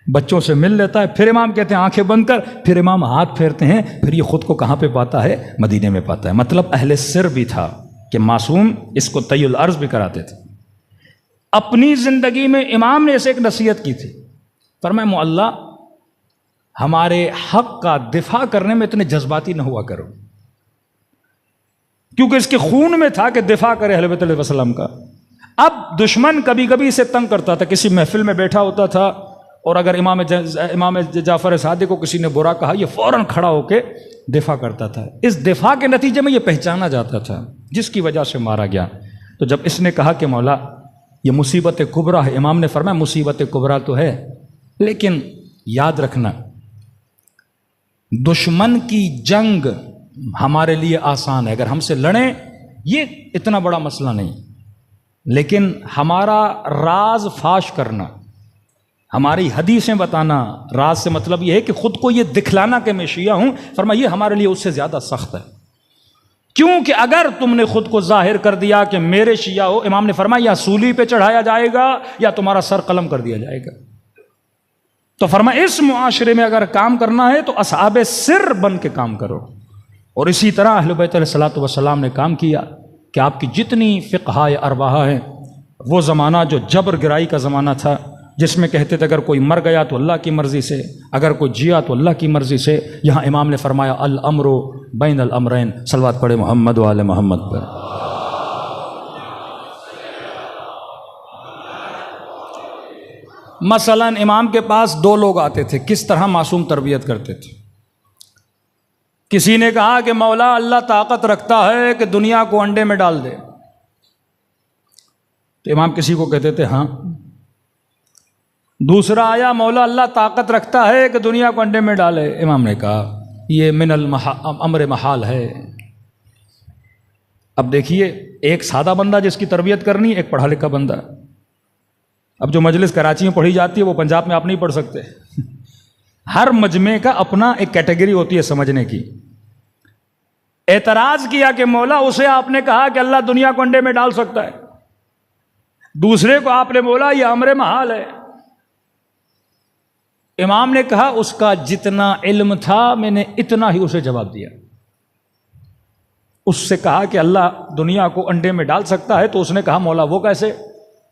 بچوں سے مل لیتا ہے۔ پھر امام کہتے ہیں آنکھیں بند کر، پھر امام ہاتھ پھیرتے ہیں، پھر یہ خود کو کہاں پہ پاتا ہے؟ مدینے میں پاتا ہے۔ مطلب اہل سر بھی تھا کہ معصوم اس کو طی العرض بھی کراتے تھے۔ اپنی زندگی میں امام نے اسے ایک نصیحت کی تھی، فرمایا معلّہ ہمارے حق کا دفاع کرنے میں اتنے جذباتی نہ ہوا کرو، کیونکہ اس کے خون میں تھا کہ دفاع کرے اہل بیت علیہ السلام کا۔ اب دشمن کبھی کبھی اسے تنگ کرتا تھا، کسی محفل میں بیٹھا ہوتا تھا اور اگر امام جعفر صادق کو کسی نے برا کہا، یہ فوراً کھڑا ہو کے دفاع کرتا تھا۔ اس دفاع کے نتیجے میں یہ پہچانا جاتا تھا، جس کی وجہ سے مارا گیا۔ تو جب اس نے کہا کہ مولا یہ مصیبت کبریٰ ہے، امام نے فرمایا مصیبت کبریٰ تو ہے، لیکن یاد رکھنا دشمن کی جنگ ہمارے لیے آسان ہے، اگر ہم سے لڑیں یہ اتنا بڑا مسئلہ نہیں، لیکن ہمارا راز فاش کرنا، ہماری حدیثیں بتانا، راز سے مطلب یہ ہے کہ خود کو یہ دکھلانا کہ میں شیعہ ہوں، فرمایا یہ ہمارے لیے اس سے زیادہ سخت ہے، کیونکہ اگر تم نے خود کو ظاہر کر دیا کہ میرے شیعہ ہو، امام نے فرمایا یا سولی پہ چڑھایا جائے گا یا تمہارا سر قلم کر دیا جائے گا۔ تو فرمایا اس معاشرے میں اگر کام کرنا ہے تو اصحاب سر بن کے کام کرو، اور اسی طرح اہل بیت علیہ الصلوۃ والسلام نے کام کیا کہ آپ کی جتنی فقہ اربعہ ہیں، وہ زمانہ جو جبر گرائی کا زمانہ تھا، جس میں کہتے تھے اگر کوئی مر گیا تو اللہ کی مرضی سے، اگر کوئی جیا تو اللہ کی مرضی سے، یہاں امام نے فرمایا الامر بین الامرین۔ صلوات پڑھے محمد و آل محمد پر۔ مثلا امام کے پاس دو لوگ آتے تھے، کس طرح معصوم تربیت کرتے تھے۔ کسی نے کہا کہ مولا اللہ طاقت رکھتا ہے کہ دنیا کو انڈے میں ڈال دے، تو امام کسی کو کہتے تھے ہاں۔ دوسرا آیا مولا اللہ طاقت رکھتا ہے کہ دنیا کو انڈے میں ڈالے، امام نے کہا یہ من امر محال ہے۔ اب دیکھیے ایک سادہ بندہ جس کی تربیت کرنی، ایک پڑھا لکھا بندہ۔ اب جو مجلس کراچی میں پڑھی جاتی ہے وہ پنجاب میں آپ نہیں پڑھ سکتے، ہر مجمع کا اپنا ایک کیٹیگری ہوتی ہے سمجھنے کی۔ اعتراض کیا کہ مولا اسے آپ نے کہا کہ اللہ دنیا کو انڈے میں ڈال سکتا ہے، دوسرے کو آپ نے بولا یہ امر محال ہے۔ امام نے کہا اس کا جتنا علم تھا میں نے اتنا ہی اسے جواب دیا۔ اس سے کہا کہ اللہ دنیا کو انڈے میں ڈال سکتا ہے، تو اس نے کہا مولا وہ کیسے؟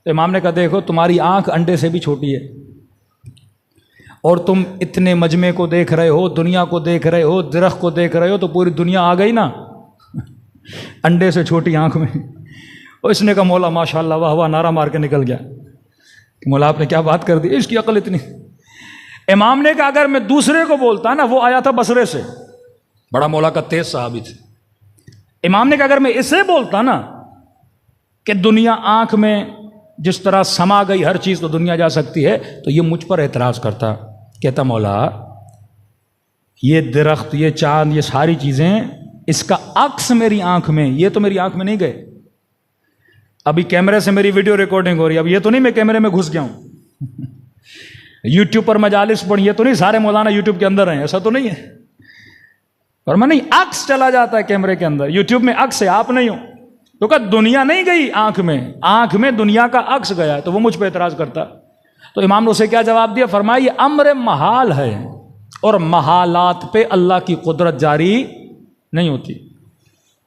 تو امام نے کہا دیکھو تمہاری آنکھ انڈے سے بھی چھوٹی ہے، اور تم اتنے مجمع کو دیکھ رہے ہو، دنیا کو دیکھ رہے ہو، درخت کو دیکھ رہے ہو، تو پوری دنیا آ گئی نا انڈے سے چھوٹی آنکھ میں۔ اور اس نے کہا مولا ماشاءاللہ واہ واہ، نعرہ مار کے نکل گیا کہ مولا آپ نے کیا بات کر دی، اس کی عقل اتنی۔ امام نے کہا اگر میں دوسرے کو بولتا نا، وہ آیا تھا بصرے سے، بڑا مولا کا تیز صحابی تھے، امام نے کہا اگر میں اسے بولتا نا کہ دنیا آنکھ میں جس طرح سما گئی ہر چیز تو دنیا جا سکتی ہے، تو یہ مجھ پر اعتراض کرتا، کہتا مولا یہ درخت، یہ چاند، یہ ساری چیزیں اس کا عکس میری آنکھ میں، یہ تو میری آنکھ میں نہیں گئے۔ ابھی کیمرے سے میری ویڈیو ریکارڈنگ ہو رہی ہے، اب یہ تو نہیں میں کیمرے میں گھس گیا ہوں، یوٹیوب پر مجالس پڑھی، یہ تو نہیں سارے مولانا یوٹیوب کے اندر ہیں، ایسا تو نہیں ہے۔ اور میں نہیں، عکس چلا جاتا ہے کیمرے کے اندر، یوٹیوب میں عکس ہے، آپ نہیں ہو۔ تو کہا دنیا نہیں گئی آنکھ میں، آنکھ میں دنیا کا عکس گیا، تو وہ مجھ پہ اعتراض کرتا تو امام نے اسے کیا جواب دیا؟ فرمایا یہ امر محال ہے اور محالات پہ اللہ کی قدرت جاری نہیں ہوتی۔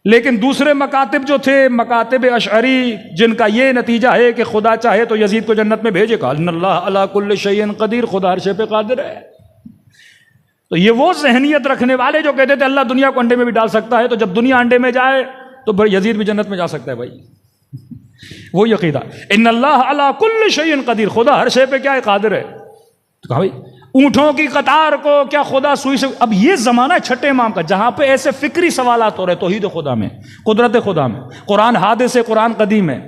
لیکن دوسرے مکاتب جو تھے، مکاتب اشعری، جن کا یہ نتیجہ ہے کہ خدا چاہے تو یزید کو جنت میں بھیجے گا، ان اللہ علی کل شیء قدیر، خدا ہر شے پہ قادر ہے۔ تو یہ وہ ذہنیت رکھنے والے جو کہتے تھے اللہ دنیا کو انڈے میں بھی ڈال سکتا ہے، تو جب دنیا انڈے میں جائے تو یزید بھی جنت میں جا سکتا ہے بھائی، وہ عقیدہ ان اللہ علی کل شیء قدیر، خدا ہر شے پہ کیا ہے؟ قادر ہے۔ تو کہا بھائی اونٹوں کی قطار کو کیا خدا سوئی سے؟ اب یہ زمانہ ہے چھٹے امام کا جہاں پہ ایسے فکری سوالات ہو رہے، توحید خدا میں، قدرت خدا میں، قرآن حادث ہے، قرآن قدیم ہے،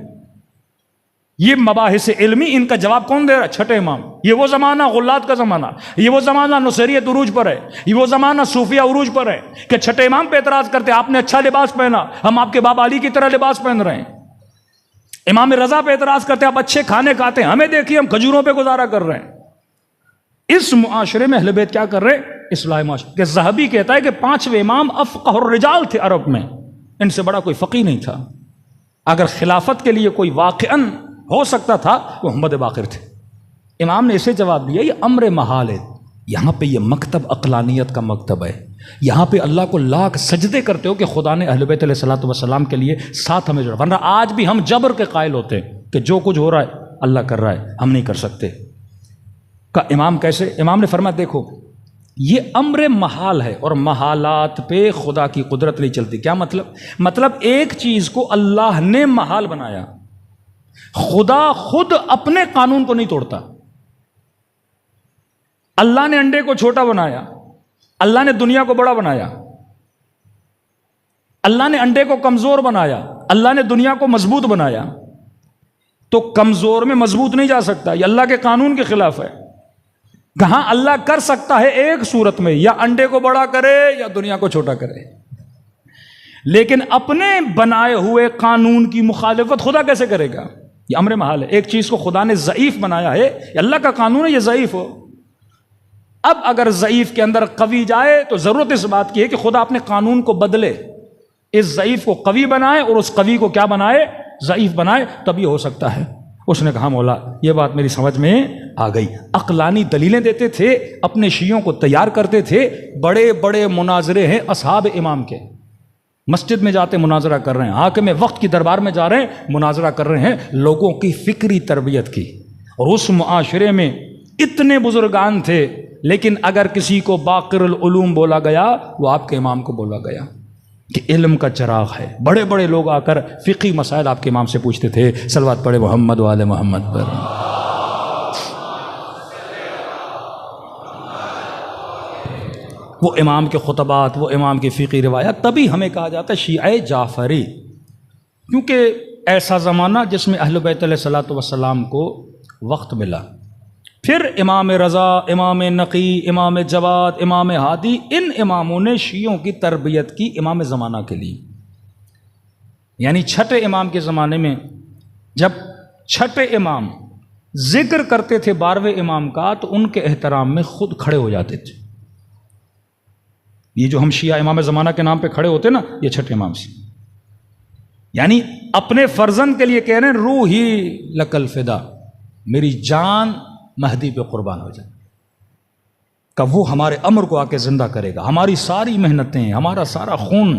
یہ مباحث علمی، ان کا جواب کون دے رہا ہے؟ چھٹے امام۔ یہ وہ زمانہ غلات کا زمانہ، یہ وہ زمانہ نصیریت عروج پر ہے، یہ وہ زمانہ صوفیہ عروج پر ہے کہ چھٹے امام پہ اعتراض کرتے آپ نے اچھا لباس پہنا، ہم آپ کے بابا علی کی طرح لباس پہن رہے ہیں۔ امام رضا پہ اعتراض کرتے آپ اچھے کھانے کھاتے ہیں، ہمیں دیکھیے ہم کھجوروں پہ گزارا کر رہے ہیں۔ اس معاشرے میں اہل بیت کیا کر رہے ہیں؟ اصلاح معاشرے کہ ذہبی کہتا ہے کہ 5ویں امام افقہ الرجال تھے عرب میں، ان سے بڑا کوئی فقیہ نہیں تھا۔ اگر خلافت کے لیے کوئی واقعاً ہو سکتا تھا وہ محمد باقر تھے۔ امام نے اسے جواب دیا یہ امر محال ہے۔ یہاں پہ یہ مکتب عقلانیت کا مکتب ہے، یہاں پہ اللہ کو لاکھ سجدے کرتے ہو کہ خدا نے اہل بیت علیہ الصلوۃ والسلام کے لیے ساتھ ہمیں جوڑا، ورنہ آج بھی ہم جبر کے قائل ہوتے ہیں کہ جو کچھ ہو رہا ہے اللہ کر رہا ہے، ہم نہیں کر سکتے۔ کا امام کیسے؟ امام نے فرمایا دیکھو یہ امر محال ہے اور محالات پہ خدا کی قدرت نہیں چلتی۔ کیا مطلب ایک چیز کو اللہ نے محال بنایا، خدا خود اپنے قانون کو نہیں توڑتا۔ اللہ نے انڈے کو چھوٹا بنایا، اللہ نے دنیا کو بڑا بنایا، اللہ نے انڈے کو کمزور بنایا، اللہ نے دنیا کو مضبوط بنایا، تو کمزور میں مضبوط نہیں جا سکتا، یہ اللہ کے قانون کے خلاف ہے۔ کہاں اللہ کر سکتا ہے ایک صورت میں، یا انڈے کو بڑا کرے یا دنیا کو چھوٹا کرے، لیکن اپنے بنائے ہوئے قانون کی مخالفت خدا کیسے کرے گا؟ یہ امر محال ہے۔ ایک چیز کو خدا نے ضعیف بنایا ہے، یہ اللہ کا قانون ہے، یہ ضعیف ہو۔ اب اگر ضعیف کے اندر قوی جائے تو ضرورت اس بات کی ہے کہ خدا اپنے قانون کو بدلے، اس ضعیف کو قوی بنائے اور اس قوی کو کیا بنائے؟ ضعیف بنائے، تب یہ ہو سکتا ہے۔ اس نے کہا مولا یہ بات میری سمجھ میں آ گئی۔ عقلانی دلیلیں دیتے تھے، اپنے شیعوں کو تیار کرتے تھے۔ بڑے بڑے مناظرے ہیں اصحاب امام کے، مسجد میں جاتے مناظرہ کر رہے ہیں، حاکم وقت کی دربار میں جا رہے ہیں مناظرہ کر رہے ہیں، لوگوں کی فکری تربیت کی۔ اور اس معاشرے میں اتنے بزرگان تھے، لیکن اگر کسی کو باقر العلوم بولا گیا وہ آپ کے امام کو بولا گیا کہ علم کا چراغ ہے۔ بڑے بڑے لوگ آ کر فقہی مسائل آپ کے امام سے پوچھتے تھے۔ صلوات پڑھے محمد وآل محمد پر۔ وہ امام کے خطبات، وہ امام کی فقہی روایات، تبھی ہمیں کہا جاتا ہے شیعہ جعفری، کیونکہ ایسا زمانہ جس میں اہل بیت علیہ الصلوۃ والسلام کو وقت ملا۔ پھر امام رضا، امام نقی، امام جواد، امام ہادی، ان اماموں نے شیعوں کی تربیت کی امام زمانہ کے لیے۔ یعنی چھٹے امام کے زمانے میں جب چھٹے امام ذکر کرتے تھے 12ویں امام کا تو ان کے احترام میں خود کھڑے ہو جاتے تھے۔ یہ جو ہم شیعہ امام زمانہ کے نام پہ کھڑے ہوتے نا، یہ چھٹے امام سے، یعنی اپنے فرزند کے لیے کہہ رہے ہیں روحی لکل فدا، میری جان مہدی پہ قربان ہو جائے، کہ وہ ہمارے امر کو آ کے زندہ کرے گا، ہماری ساری محنتیں، ہمارا سارا خون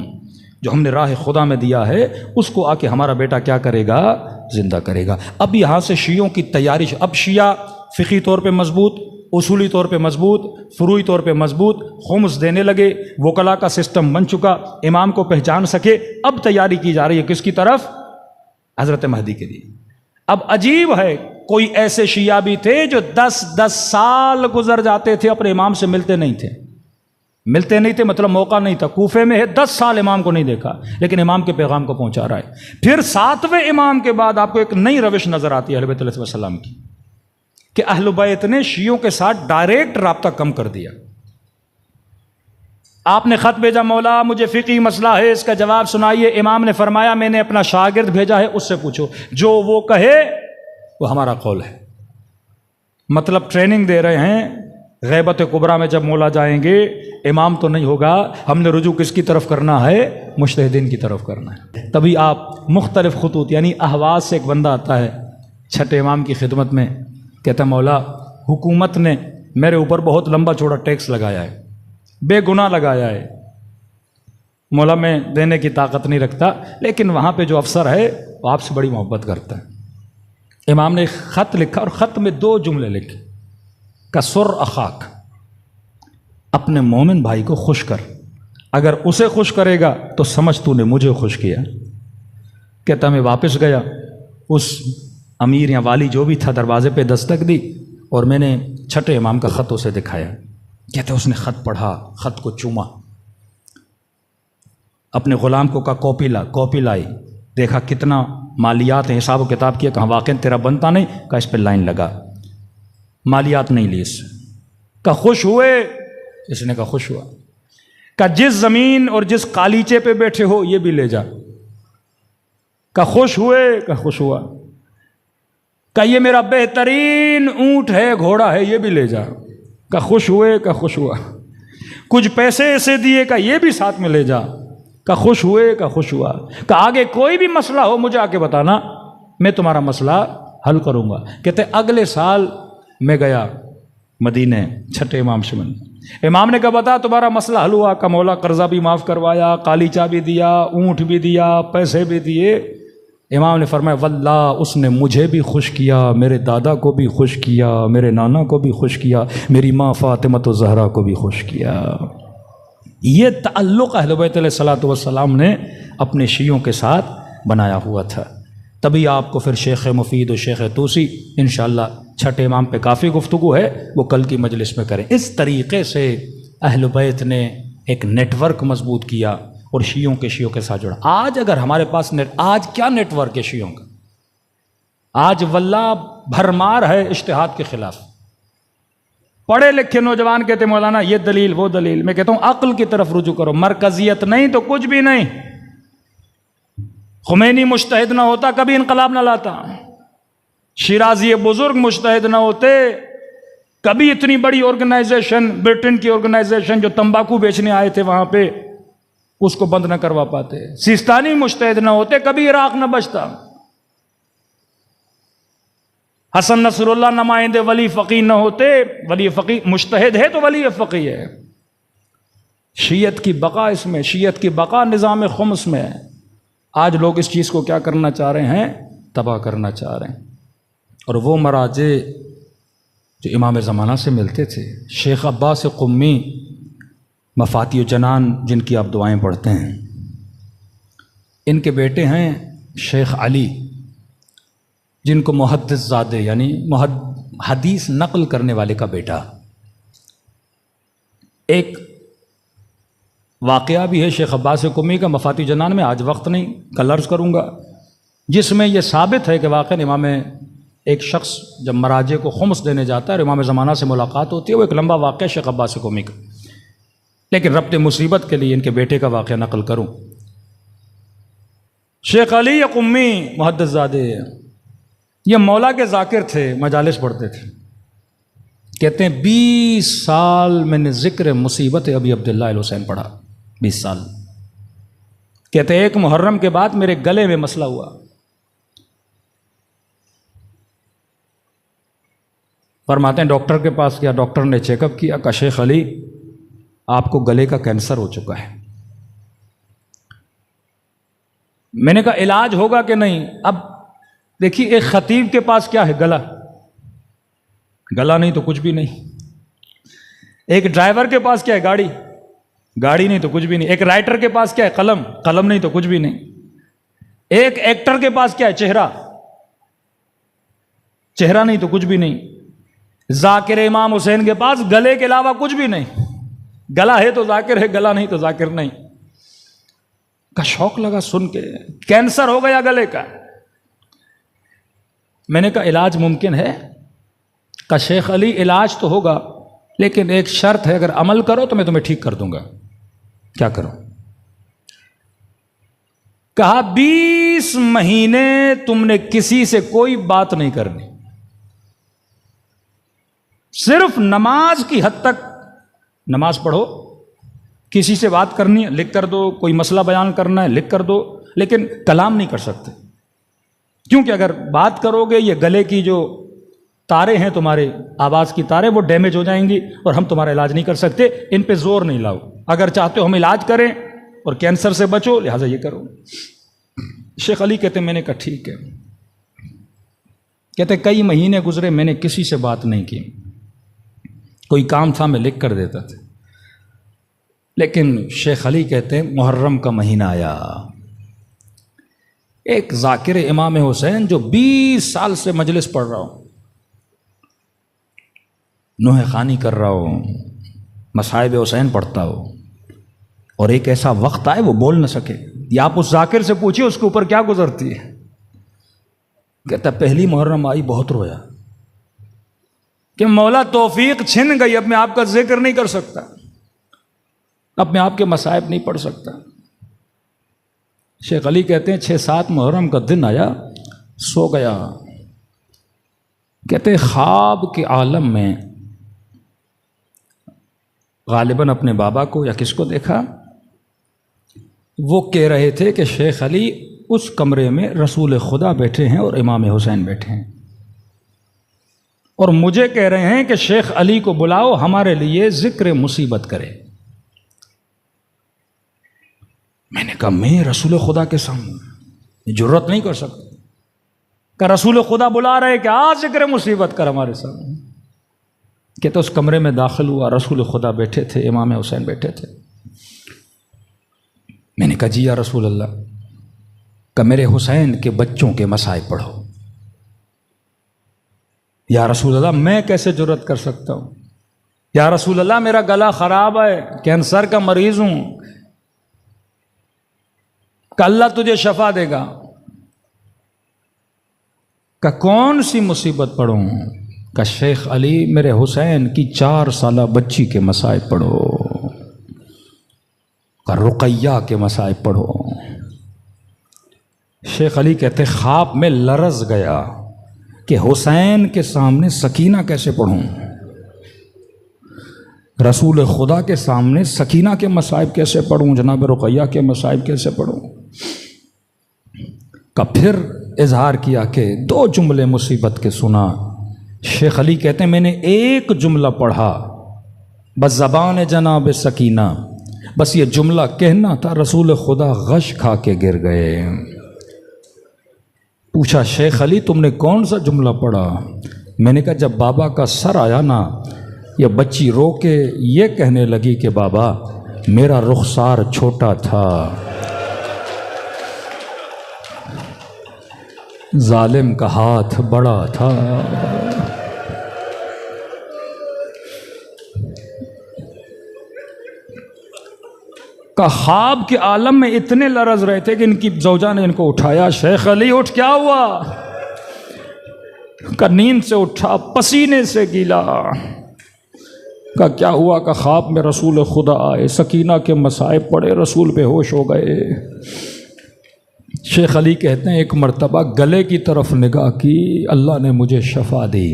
جو ہم نے راہ خدا میں دیا ہے اس کو آ کے ہمارا بیٹا کیا کرے گا؟ زندہ کرے گا۔ اب یہاں سے شیعوں کی تیاری، اب شیعہ فقہی طور پہ مضبوط، اصولی طور پہ مضبوط، فروعی طور پہ مضبوط، خمس دینے لگے، وکلا کا سسٹم بن چکا، امام کو پہچان سکے۔ اب تیاری کی جا رہی ہے کس کی طرف؟ حضرت مہدی کے لیے۔ اب عجیب ہے، کوئی ایسے شیعہ بھی تھے جو 10 سال گزر جاتے تھے اپنے امام سے ملتے نہیں تھے، مطلب موقع نہیں تھا۔ کوفے میں ہے 10 سال امام کو نہیں دیکھا، لیکن امام کے پیغام کو پہنچا رہا ہے۔ پھر 7ویں امام کے بعد آپ کو ایک نئی روش نظر آتی ہے اہل بیت علیہ السلام کی، کہ اہل بیت نے شیعوں کے ساتھ ڈائریکٹ رابطہ کم کر دیا۔ آپ نے خط بھیجا، مولا مجھے فقہی مسئلہ ہے، اس کا جواب سنائیے۔ امام نے فرمایا میں نے اپنا شاگرد بھیجا ہے، اس سے پوچھو، جو وہ کہے وہ ہمارا قول ہے۔ مطلب ٹریننگ دے رہے ہیں، غیبت کبریٰ میں جب مولا جائیں گے امام تو نہیں ہوگا، ہم نے رجوع کس کی طرف کرنا ہے؟ مجتہدین کی طرف کرنا ہے۔ تبھی آپ مختلف خطوط، یعنی احواز سے ایک بندہ آتا ہے چھٹے امام کی خدمت میں، کہتا مولا حکومت نے میرے اوپر بہت لمبا چوڑا ٹیکس لگایا ہے، بے گناہ لگایا ہے، مولا میں دینے کی طاقت نہیں رکھتا، لیکن وہاں پہ جو افسر ہے وہ آپ سے بڑی محبت کرتا ہے۔ امام نے ایک خط لکھا اور خط میں 2 جملے لکھے، کسر اخاک، اپنے مومن بھائی کو خوش کر، اگر اسے خوش کرے گا تو سمجھ تو نے مجھے خوش کیا۔ کہتا میں واپس گیا، اس امیر یا والی جو بھی تھا دروازے پہ دستک دی اور میں نے چھٹے امام کا خط اسے دکھایا۔ کہتا اس نے خط پڑھا، خط کو چوما، اپنے غلام کو کہا کاپی لائی، دیکھا کتنا مالیات ہیں، حساب و کتاب کیا، کہا واقعی تیرا بنتا نہیں، کہا اس پہ لائن لگا، مالیات نہیں لی اس سے۔ کہا خوش ہوئے؟ اس نے کہا خوش ہوا۔ کہا جس زمین اور جس قالیچے پہ بیٹھے ہو یہ بھی لے جا۔ کہا خوش ہوئے؟ کہا خوش ہوا۔ کہا یہ میرا بہترین اونٹ ہے، گھوڑا ہے، یہ بھی لے جا۔ کہا خوش ہوئے؟ کہا خوش ہوا۔ کچھ پیسے ایسے دیے، کہا یہ بھی ساتھ میں لے جا۔ کہا خوش ہوئے؟ کہا خوش ہوا۔ کہا آگے کوئی بھی مسئلہ ہو مجھے آ کے بتانا، میں تمہارا مسئلہ حل کروں گا۔ کہتے اگلے سال میں گیا مدینے، چھٹے امام سے ملنے۔ امام نے کہا بتا تمہارا مسئلہ حل ہوا؟ کہا مولا قرضہ بھی معاف کروایا، قالیچہ بھی دیا، اونٹ بھی دیا، پیسے بھی دیے۔ امام نے فرمایا واللہ اس نے مجھے بھی خوش کیا، میرے دادا کو بھی خوش کیا، میرے نانا کو بھی خوش کیا، میری ماں فاطمہ الزہرا کو بھی خوش کیا۔ یہ تعلق اہل بیت علیہ الصلوۃ والسلام نے اپنے شیعوں کے ساتھ بنایا ہوا تھا۔ تبھی آپ کو پھر شیخ مفید و شیخ طوسی انشاءاللہ چھٹے امام پہ کافی گفتگو ہے، وہ کل کی مجلس میں کریں۔ اس طریقے سے اہل بیت نے ایک نیٹ ورک مضبوط کیا اور شیعوں کے ساتھ جڑا۔ آج اگر ہمارے پاس آج کیا نیٹ ورک ہے شیعوں کا؟ آج واللہ بھرمار ہے اجتہاد کے خلاف۔ پڑھے لکھے نوجوان کہتے مولانا یہ دلیل وہ دلیل، میں کہتا ہوں عقل کی طرف رجوع کرو، مرکزیت نہیں تو کچھ بھی نہیں۔ خمینی مجتہد نہ ہوتا کبھی انقلاب نہ لاتا، شیرازی بزرگ مجتہد نہ ہوتے کبھی اتنی بڑی آرگنائزیشن، برٹن کی آرگنائزیشن جو تمباکو بیچنے آئے تھے وہاں پہ، اس کو بند نہ کروا پاتے۔ سیستانی مجتہد نہ ہوتے کبھی عراق نہ بچتا۔ حسن نصر اللہ نمائندے ولی فقیہ نہ ہوتے، ولی فقیہ مجتہد ہے تو ولی فقیہ ہے۔ شیعت کی بقا اس میں، شیعت کی بقا نظام خمس میں ہے۔ آج لوگ اس چیز کو کیا کرنا چاہ رہے ہیں؟ تباہ کرنا چاہ رہے ہیں۔ اور وہ مراجع جو امام زمانہ سے ملتے تھے، شیخ عباس قمی مفاتیح جنان جن کی آپ دعائیں پڑھتے ہیں، ان کے بیٹے ہیں شیخ علی، جن کو محدث زادے یعنی حدیث نقل کرنے والے کا بیٹا۔ ایک واقعہ بھی ہے شیخ عباس قمی کا مفاتیح جنان میں، آج وقت نہیں، کل عرض کروں گا، جس میں یہ ثابت ہے کہ واقعہ امام ایک شخص جب مراجع کو خمس دینے جاتا ہے اور امام زمانہ سے ملاقات ہوتی ہے، وہ ایک لمبا واقعہ شیخ عباس قمی کا، لیکن ربط مصیبت کے لیے ان کے بیٹے کا واقعہ نقل کروں۔ شیخ علی قمی محدث زادے یہ مولا کے ذاکر تھے، مجالس پڑھتے تھے۔ کہتے ہیں 20 سال میں نے ذکر مصیبت ابی عبداللہ الحسین پڑھا، 20 سال۔ کہتے ہیں ایک محرم کے بعد میرے گلے میں مسئلہ ہوا، فرماتے ہیں ڈاکٹر کے پاس گیا، ڈاکٹر نے چیک اپ کیا، کہا شیخ علی آپ کو گلے کا کینسر ہو چکا ہے۔ میں نے کہا علاج ہوگا کہ نہیں؟ اب دیکھیے ایک خطیب کے پاس کیا ہے؟ گلا، گلا نہیں تو کچھ بھی نہیں۔ ایک ڈرائیور کے پاس کیا ہے؟ گاڑی، گاڑی نہیں تو کچھ بھی نہیں۔ ایک رائٹر کے پاس کیا ہے؟ قلم، قلم نہیں تو کچھ بھی نہیں۔ ایک ایکٹر کے پاس کیا ہے؟ چہرہ، چہرہ نہیں تو کچھ بھی نہیں۔ ذاکر امام حسین کے پاس گلے کے علاوہ کچھ بھی نہیں، گلا ہے تو ذاکر ہے، گلا نہیں تو ذاکر نہیں۔ کا شوق لگا سن کے، کینسر ہو گیا گلے کا۔ میں نے کہا علاج ممکن ہے؟ کہا شیخ علی علاج تو ہوگا لیکن ایک شرط ہے، اگر عمل کرو تو میں تمہیں ٹھیک کر دوں گا۔ کیا کروں؟ کہا 20 مہینے تم نے کسی سے کوئی بات نہیں کرنی، صرف نماز کی حد تک نماز پڑھو، کسی سے بات کرنی ہے لکھ کر دو، کوئی مسئلہ بیان کرنا ہے لکھ کر دو، لیکن کلام نہیں کر سکتے، کیونکہ اگر بات کرو گے یہ گلے کی جو تارے ہیں تمہارے آواز کی تارے، وہ ڈیمیج ہو جائیں گی اور ہم تمہارا علاج نہیں کر سکتے، ان پہ زور نہیں لاؤ، اگر چاہتے ہو ہم علاج کریں اور کینسر سے بچو لہٰذا یہ کرو۔ شیخ علی کہتے میں نے کہا ٹھیک ہے۔ کہتے کئی مہینے گزرے میں نے کسی سے بات نہیں کی، کوئی کام تھا میں لکھ کر دیتا تھا، لیکن شیخ علی کہتے ہیں محرم کا مہینہ آیا، ایک ذاکر امام حسین جو 20 سال سے مجلس پڑھ رہا ہوں، نوحہ خوانی کر رہا ہوں، مصائب حسین پڑھتا ہو، اور ایک ایسا وقت آئے وہ بول نہ سکے، یا آپ اس ذاکر سے پوچھئے اس کے اوپر کیا گزرتی ہے۔ کہتا پہلی محرم آئی بہت رویا کہ مولا توفیق چھن گئی، اب میں آپ کا ذکر نہیں کر سکتا، اب میں آپ کے مصائب نہیں پڑھ سکتا۔ شیخ علی کہتے ہیں 6-7 محرم کا دن آیا، سو گیا، کہتے خواب کے عالم میں غالباً اپنے بابا کو یا کس کو دیکھا، وہ کہہ رہے تھے کہ شیخ علی اس کمرے میں رسول خدا بیٹھے ہیں اور امام حسین بیٹھے ہیں، اور مجھے کہہ رہے ہیں کہ شیخ علی کو بلاؤ ہمارے لیے ذکر مصیبت کرے۔ میں نے کہا میں رسول خدا کے سامنے جرت نہیں کر سکتا، کہ رسول خدا بلا رہے کہ آ ذکر مصیبت کر ہمارے سامنے۔ کہتے اس کمرے میں داخل ہوا، رسول خدا بیٹھے تھے، امام حسین بیٹھے تھے۔ میں نے کہا جی یا رسول اللہ، کہ میرے حسین کے بچوں کے مصائب پڑھو۔ یا رسول اللہ میں کیسے جرت کر سکتا ہوں، یا رسول اللہ میرا گلا خراب ہے، کینسر کا مریض ہوں، کہ اللہ تجھے شفا دے گا، کہ کون سی مصیبت پڑھوں، کہ شیخ علی میرے حسین کی 4 سالہ بچی کے مصائب پڑھو، کہ رقیہ کے مصائب پڑھو۔ شیخ علی کہتے خواب میں لرز گیا کہ حسین کے سامنے سکینہ کیسے پڑھوں، رسول خدا کے سامنے سکینہ کے مصائب کیسے پڑھوں، جناب رقیہ کے مصائب کیسے پڑھوں۔ کا پھر اظہار کیا کہ 2 جملے مصیبت کے سنا۔ شیخ علی کہتے ہیں میں نے ایک جملہ پڑھا بس زبان جناب سکینہ، بس یہ جملہ کہنا تھا، رسول خدا غش کھا کے گر گئے۔ پوچھا شیخ علی تم نے کون سا جملہ پڑھا؟ میں نے کہا جب بابا کا سر آیا نا، یہ بچی رو کے یہ کہنے لگی کہ بابا میرا رخسار چھوٹا تھا، ظالم کا ہاتھ بڑا تھا۔ کا خواب کے عالم میں اتنے لرز رہے تھے کہ ان کی زوجہ نے ان کو اٹھایا، شیخ علی اٹھ، کیا ہوا؟ کا نیند سے اٹھا، پسینے سے گیلا۔ کا کیا ہوا؟ کا خواب میں رسول خدا آئے، سکینہ کے مصائب پڑے، رسول بے ہوش ہو گئے۔ شیخ علی کہتے ہیں ایک مرتبہ گلے کی طرف نگاہ کی، اللہ نے مجھے شفا دی۔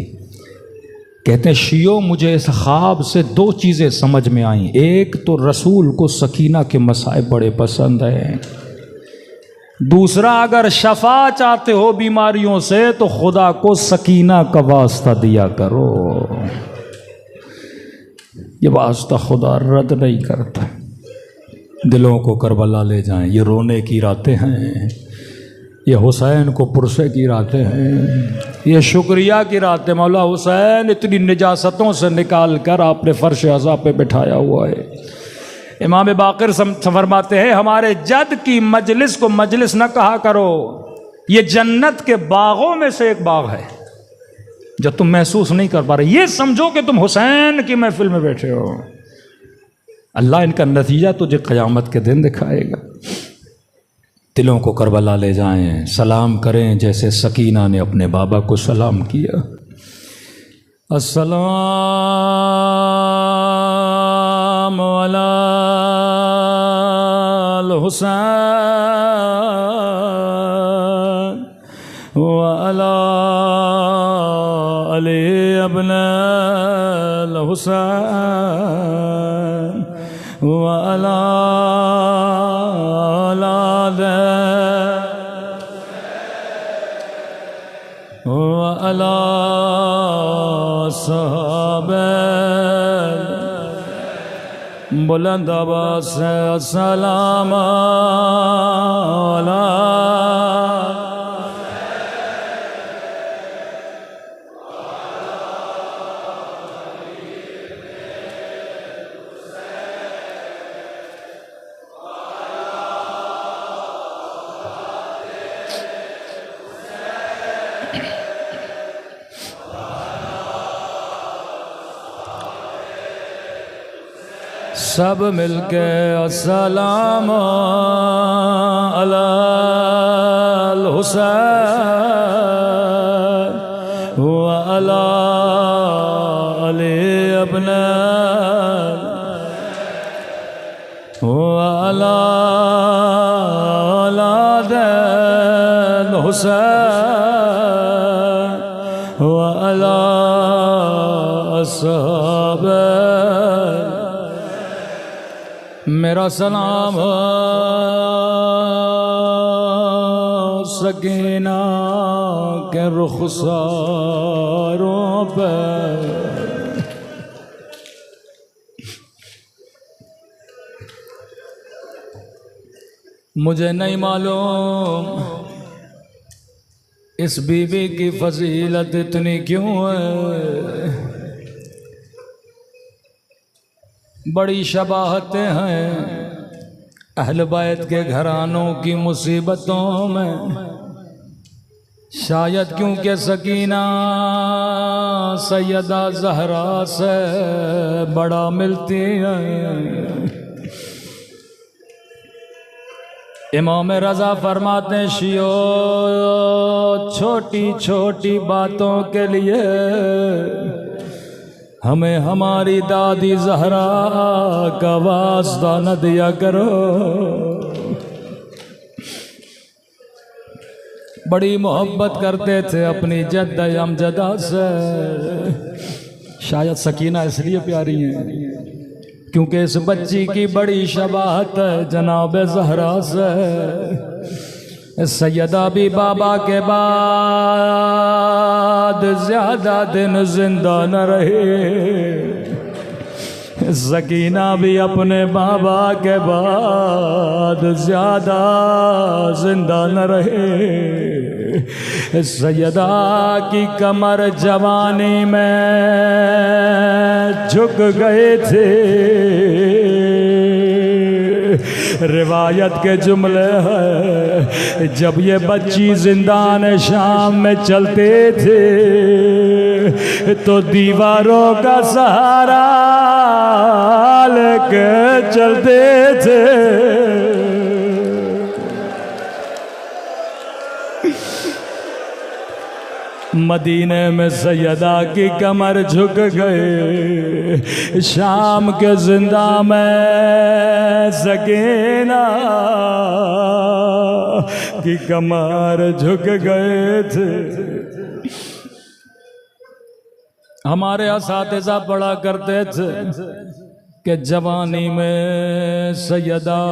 کہتے ہیں شیعوں مجھے اس خواب سے 2 چیزیں سمجھ میں آئیں، ایک تو رسول کو سکینہ کے مصائب بڑے پسند ہیں، دوسرا اگر شفا چاہتے ہو بیماریوں سے تو خدا کو سکینہ کا واسطہ دیا کرو، یہ واسطہ خدا رد نہیں کرتا۔ دلوں کو کربلا لے جائیں، یہ رونے کی راتیں ہیں، یہ حسین کو پرسے کی راتیں ہیں، یہ شکریہ کی راتیں، مولا حسین اتنی نجاستوں سے نکال کر آپ نے فرش عزا پہ بٹھایا ہوا ہے۔ امام باقر فرماتے ہیں ہمارے جد کی مجلس کو مجلس نہ کہا کرو، یہ جنت کے باغوں میں سے ایک باغ ہے جو تم محسوس نہیں کر پا رہے، یہ سمجھو کہ تم حسین کی محفل میں بیٹھے ہو۔ اللہ ان کا نتیجہ تجھے قیامت کے دن دکھائے گا۔ دلوں کو کربلا لے جائیں، سلام کریں جیسے سکینہ نے اپنے بابا کو سلام کیا۔ السلام علی الحسین وعلی علی ابن الحسین وعلی وعلی صحابہ بلند آواز سے السلام سب مل کے السلام علی الحسین وعلی علی ابن وعلی اولاد الحسین وعلی اصحابہ میرا سلام سکینہ کے رخساروں پہ مجھے نہیں معلوم اس بی بی کی فضیلت اتنی کیوں ہے، بڑی شباہتیں ہیں اہل بیت کے گھرانوں کی مصیبتوں میں، شاید کیونکہ سکینہ سیدہ زہرا سے بڑا ملتی ہے۔ امام رضا فرماتے ہیں شیعو چھوٹی چھوٹی باتوں کے لیے ہمیں ہماری دادی زہرا کا واسطہ نہ دیا کرو، بڑی محبت کرتے تھے اپنی جد امجدہ سے۔ شاید سکینہ اس لیے پیاری ہیں کیونکہ اس بچی کی بڑی شباہت ہے جناب زہرا سے۔ سیدہ بھی بابا کے بعد زیادہ دن زندہ نہ رہے، سکینہ بھی اپنے بابا کے بعد زیادہ زندہ نہ رہے۔ سیدہ کی کمر جوانی میں جھک گئے تھے، روایت کے جملے ہیں جب یہ بچی زندان شام میں چلتے تھے تو دیواروں کا سہارا لے کے چلتے تھے۔ مدینے میں سیدہ کی کمر جھک گئے، شام کے زندہ میں سکینہ کی کمر جھک گئے تھے۔ ہمارے اساتذہ پڑھا کرتے تھے کہ جوانی میں سیدہ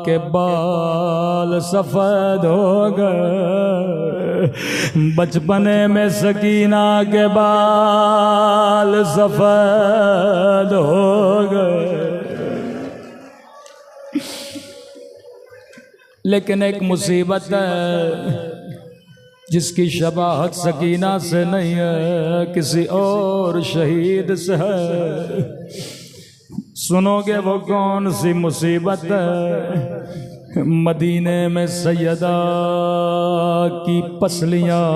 کے بال سفید ہو گئے، بچپنے میں سکینہ کے بال سفید ہو گئے، لیکن ایک مصیبت ہے جس کی شباہت سکینہ سے نہیں ہے، کسی اور شہید سے ہے۔ سنو گے وہ کون سی مصیبت ہے؟ مدینے میں سیدہ کی پسلیاں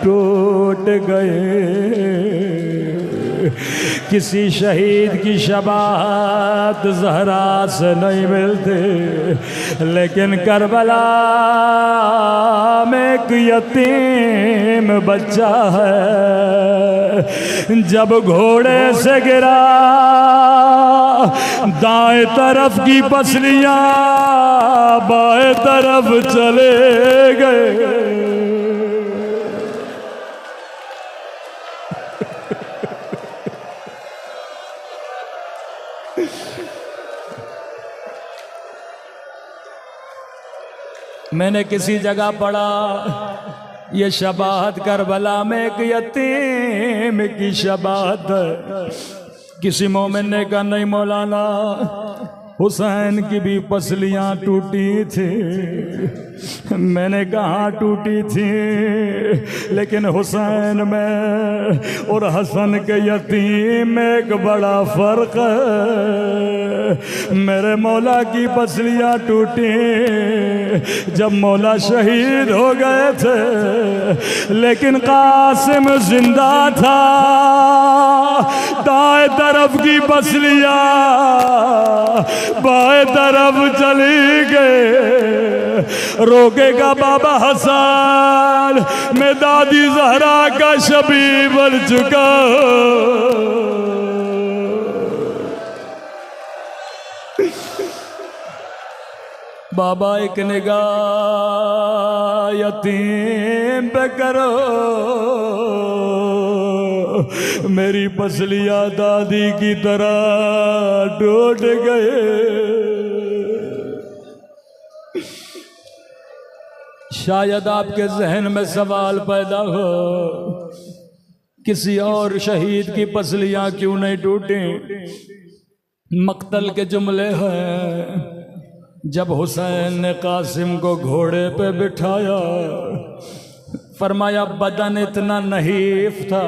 ٹوٹ گئے، کسی شہید کی شباہت زہرا سے نہیں ملتے، لیکن کربلا میں ایک یتیم بچہ ہے، جب گھوڑے سے گرا دائیں طرف کی پسلیاں بائیں طرف چلے گئے۔ میں نے کسی جگہ پڑھا یہ شباہت کربلا میں ایک یتیم کی شباہت ہے۔ کسی مومن نے کہا نہیں مولانا، حسین کی بھی پسلیاں ٹوٹی تھی۔ میں نے کہا ٹوٹی تھی، لیکن حسین میں اور حسن کے یتیم میں ایک بڑا فرق ہے۔ میرے مولا کی پسلیاں ٹوٹی جب مولا شہید ہو گئے تھے، لیکن قاسم زندہ تھا۔ دائیں طرف کی پسلیاں بائیں طرف چلی گئے۔ روکے گا بابا حسن، میں دادی زہرا کا شبیہ بن چکا۔ بابا ایک نگاہ یتیم پہ کرو، میری پسلیاں دادی کی طرح ٹوٹ گئے۔ شاید آپ کے ذہن میں سوال پیدا ہو، کسی اور شہید کی پسلیاں کیوں نہیں ٹوٹیں؟ مقتل کے جملے ہیں، جب حسین نے قاسم کو گھوڑے پہ بٹھایا، فرمایا بدن اتنا نحیف تھا،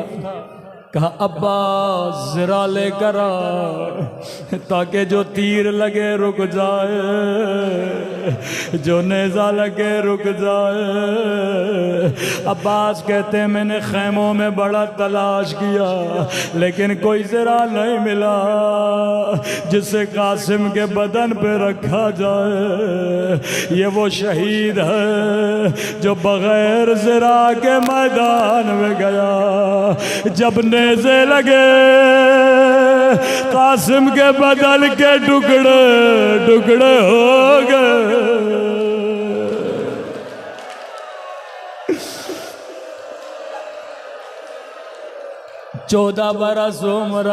کہا ابا ذرا لے کر آ تاکہ جو تیر لگے رک جائے، جو نیزہ لگے رک جائے۔ عباس کہتے ہیں میں نے خیموں میں بڑا تلاش کیا لیکن کوئی ذرا نہیں ملا جسے قاسم کے بدن پہ رکھا جائے۔ یہ وہ شہید ہے جو بغیر ذرا کے میدان میں گیا، جب نیزے لگے قاسم کے بدن کے ٹکڑے ٹکڑے ہو گئے۔ 14 برس عمر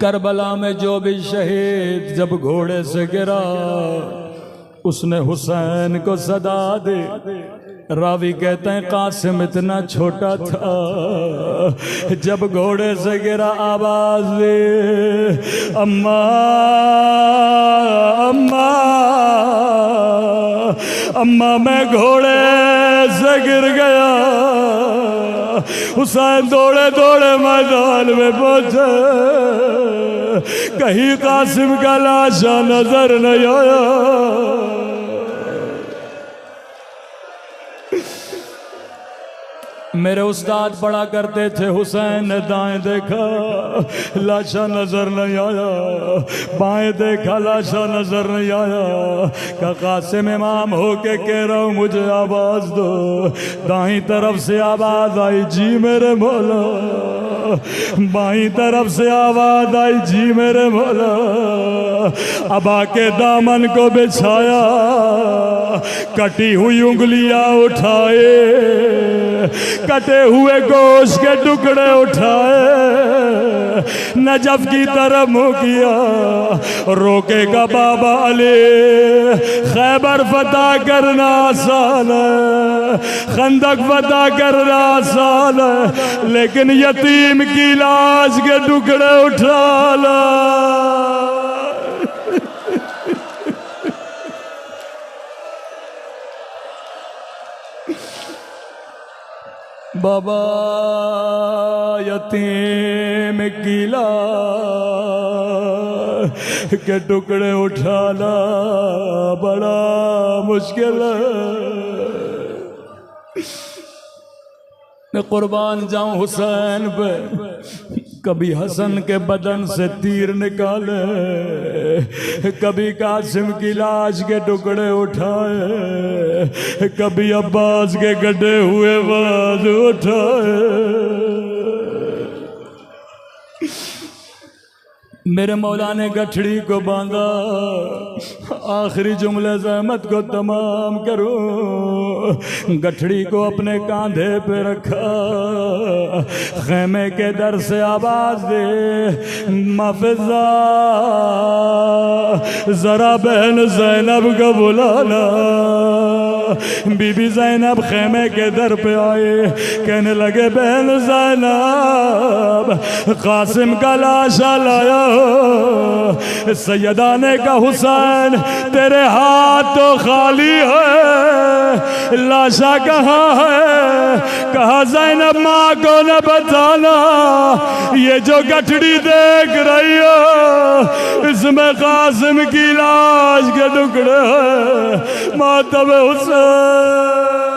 کربلا میں جو بھی شہید جب گھوڑے سے گرا اس نے حسین کو صدا دی۔ راوی کہتے ہیں قاسم اتنا چھوٹا تھا، جب گھوڑے سے گرا آواز دی اماں اماں اماں، میں گھوڑے سے گر گیا۔ حسین دوڑے دوڑے میدان میں پہنچے، کہیں قاسم کا لاشا نظر نہیں آیا۔ میرے استاد پڑھا کرتے تھے، حسین نے دائیں دیکھا لاشا نظر نہیں آیا، بائیں دیکھا لاشا نظر نہیں آیا۔ کہ قاسم امام ہو کے کہہ رہا ہوں مجھے آواز دو۔ دائیں طرف سے آواز آئی جی میرے مولا، بائیں طرف سے آواز آئی جی میرے مولا۔ اب آ کے دامن کو بچھایا، کٹی ہوئی انگلیاں اٹھائے، کٹے ہوئے گوشت کے ٹکڑے اٹھائے، نجف کی طرف منہ کیا۔ روکے گا بابا علی، خیبر فتح کرنا آسان ہے، خندق فتح کرنا آسان ہے، لیکن یتیم کی لاش کے ٹکڑے اٹھا لا۔ بابا یتیم کی لاش کے ٹکڑے اٹھانا بڑا مشکل ہے۔ میں قربان جاؤں حسین پہ، کبھی حسن کے بدن سے تیر نکالے، کبھی قاسم کی لاش کے ٹکڑے اٹھائے، کبھی عباس کے گڈے ہوئے باز اٹھائے۔ میرے مولا نے گٹھڑی کو باندھا، آخری جملے زحمت کو تمام کروں، گٹھڑی کو اپنے کاندھے پہ رکھا، خیمے کے در سے آواز دے مفزا ذرا بہن زینب کو بلانا۔ بی بی زینب خیمے کے در پہ آئے، کہنے لگے بہن زینب قاسم کا لاشا لایا، سیدہ نے کہا حسین تیرے ہاتھ تو خالی ہے، لاشا کہاں ہے؟ کہا زینب ماں کو نہ بتانا، یہ جو گٹھڑی دیکھ رہی ہو اس میں قاسم کی لاش کے ٹکڑے ہیں، ماتم حسین۔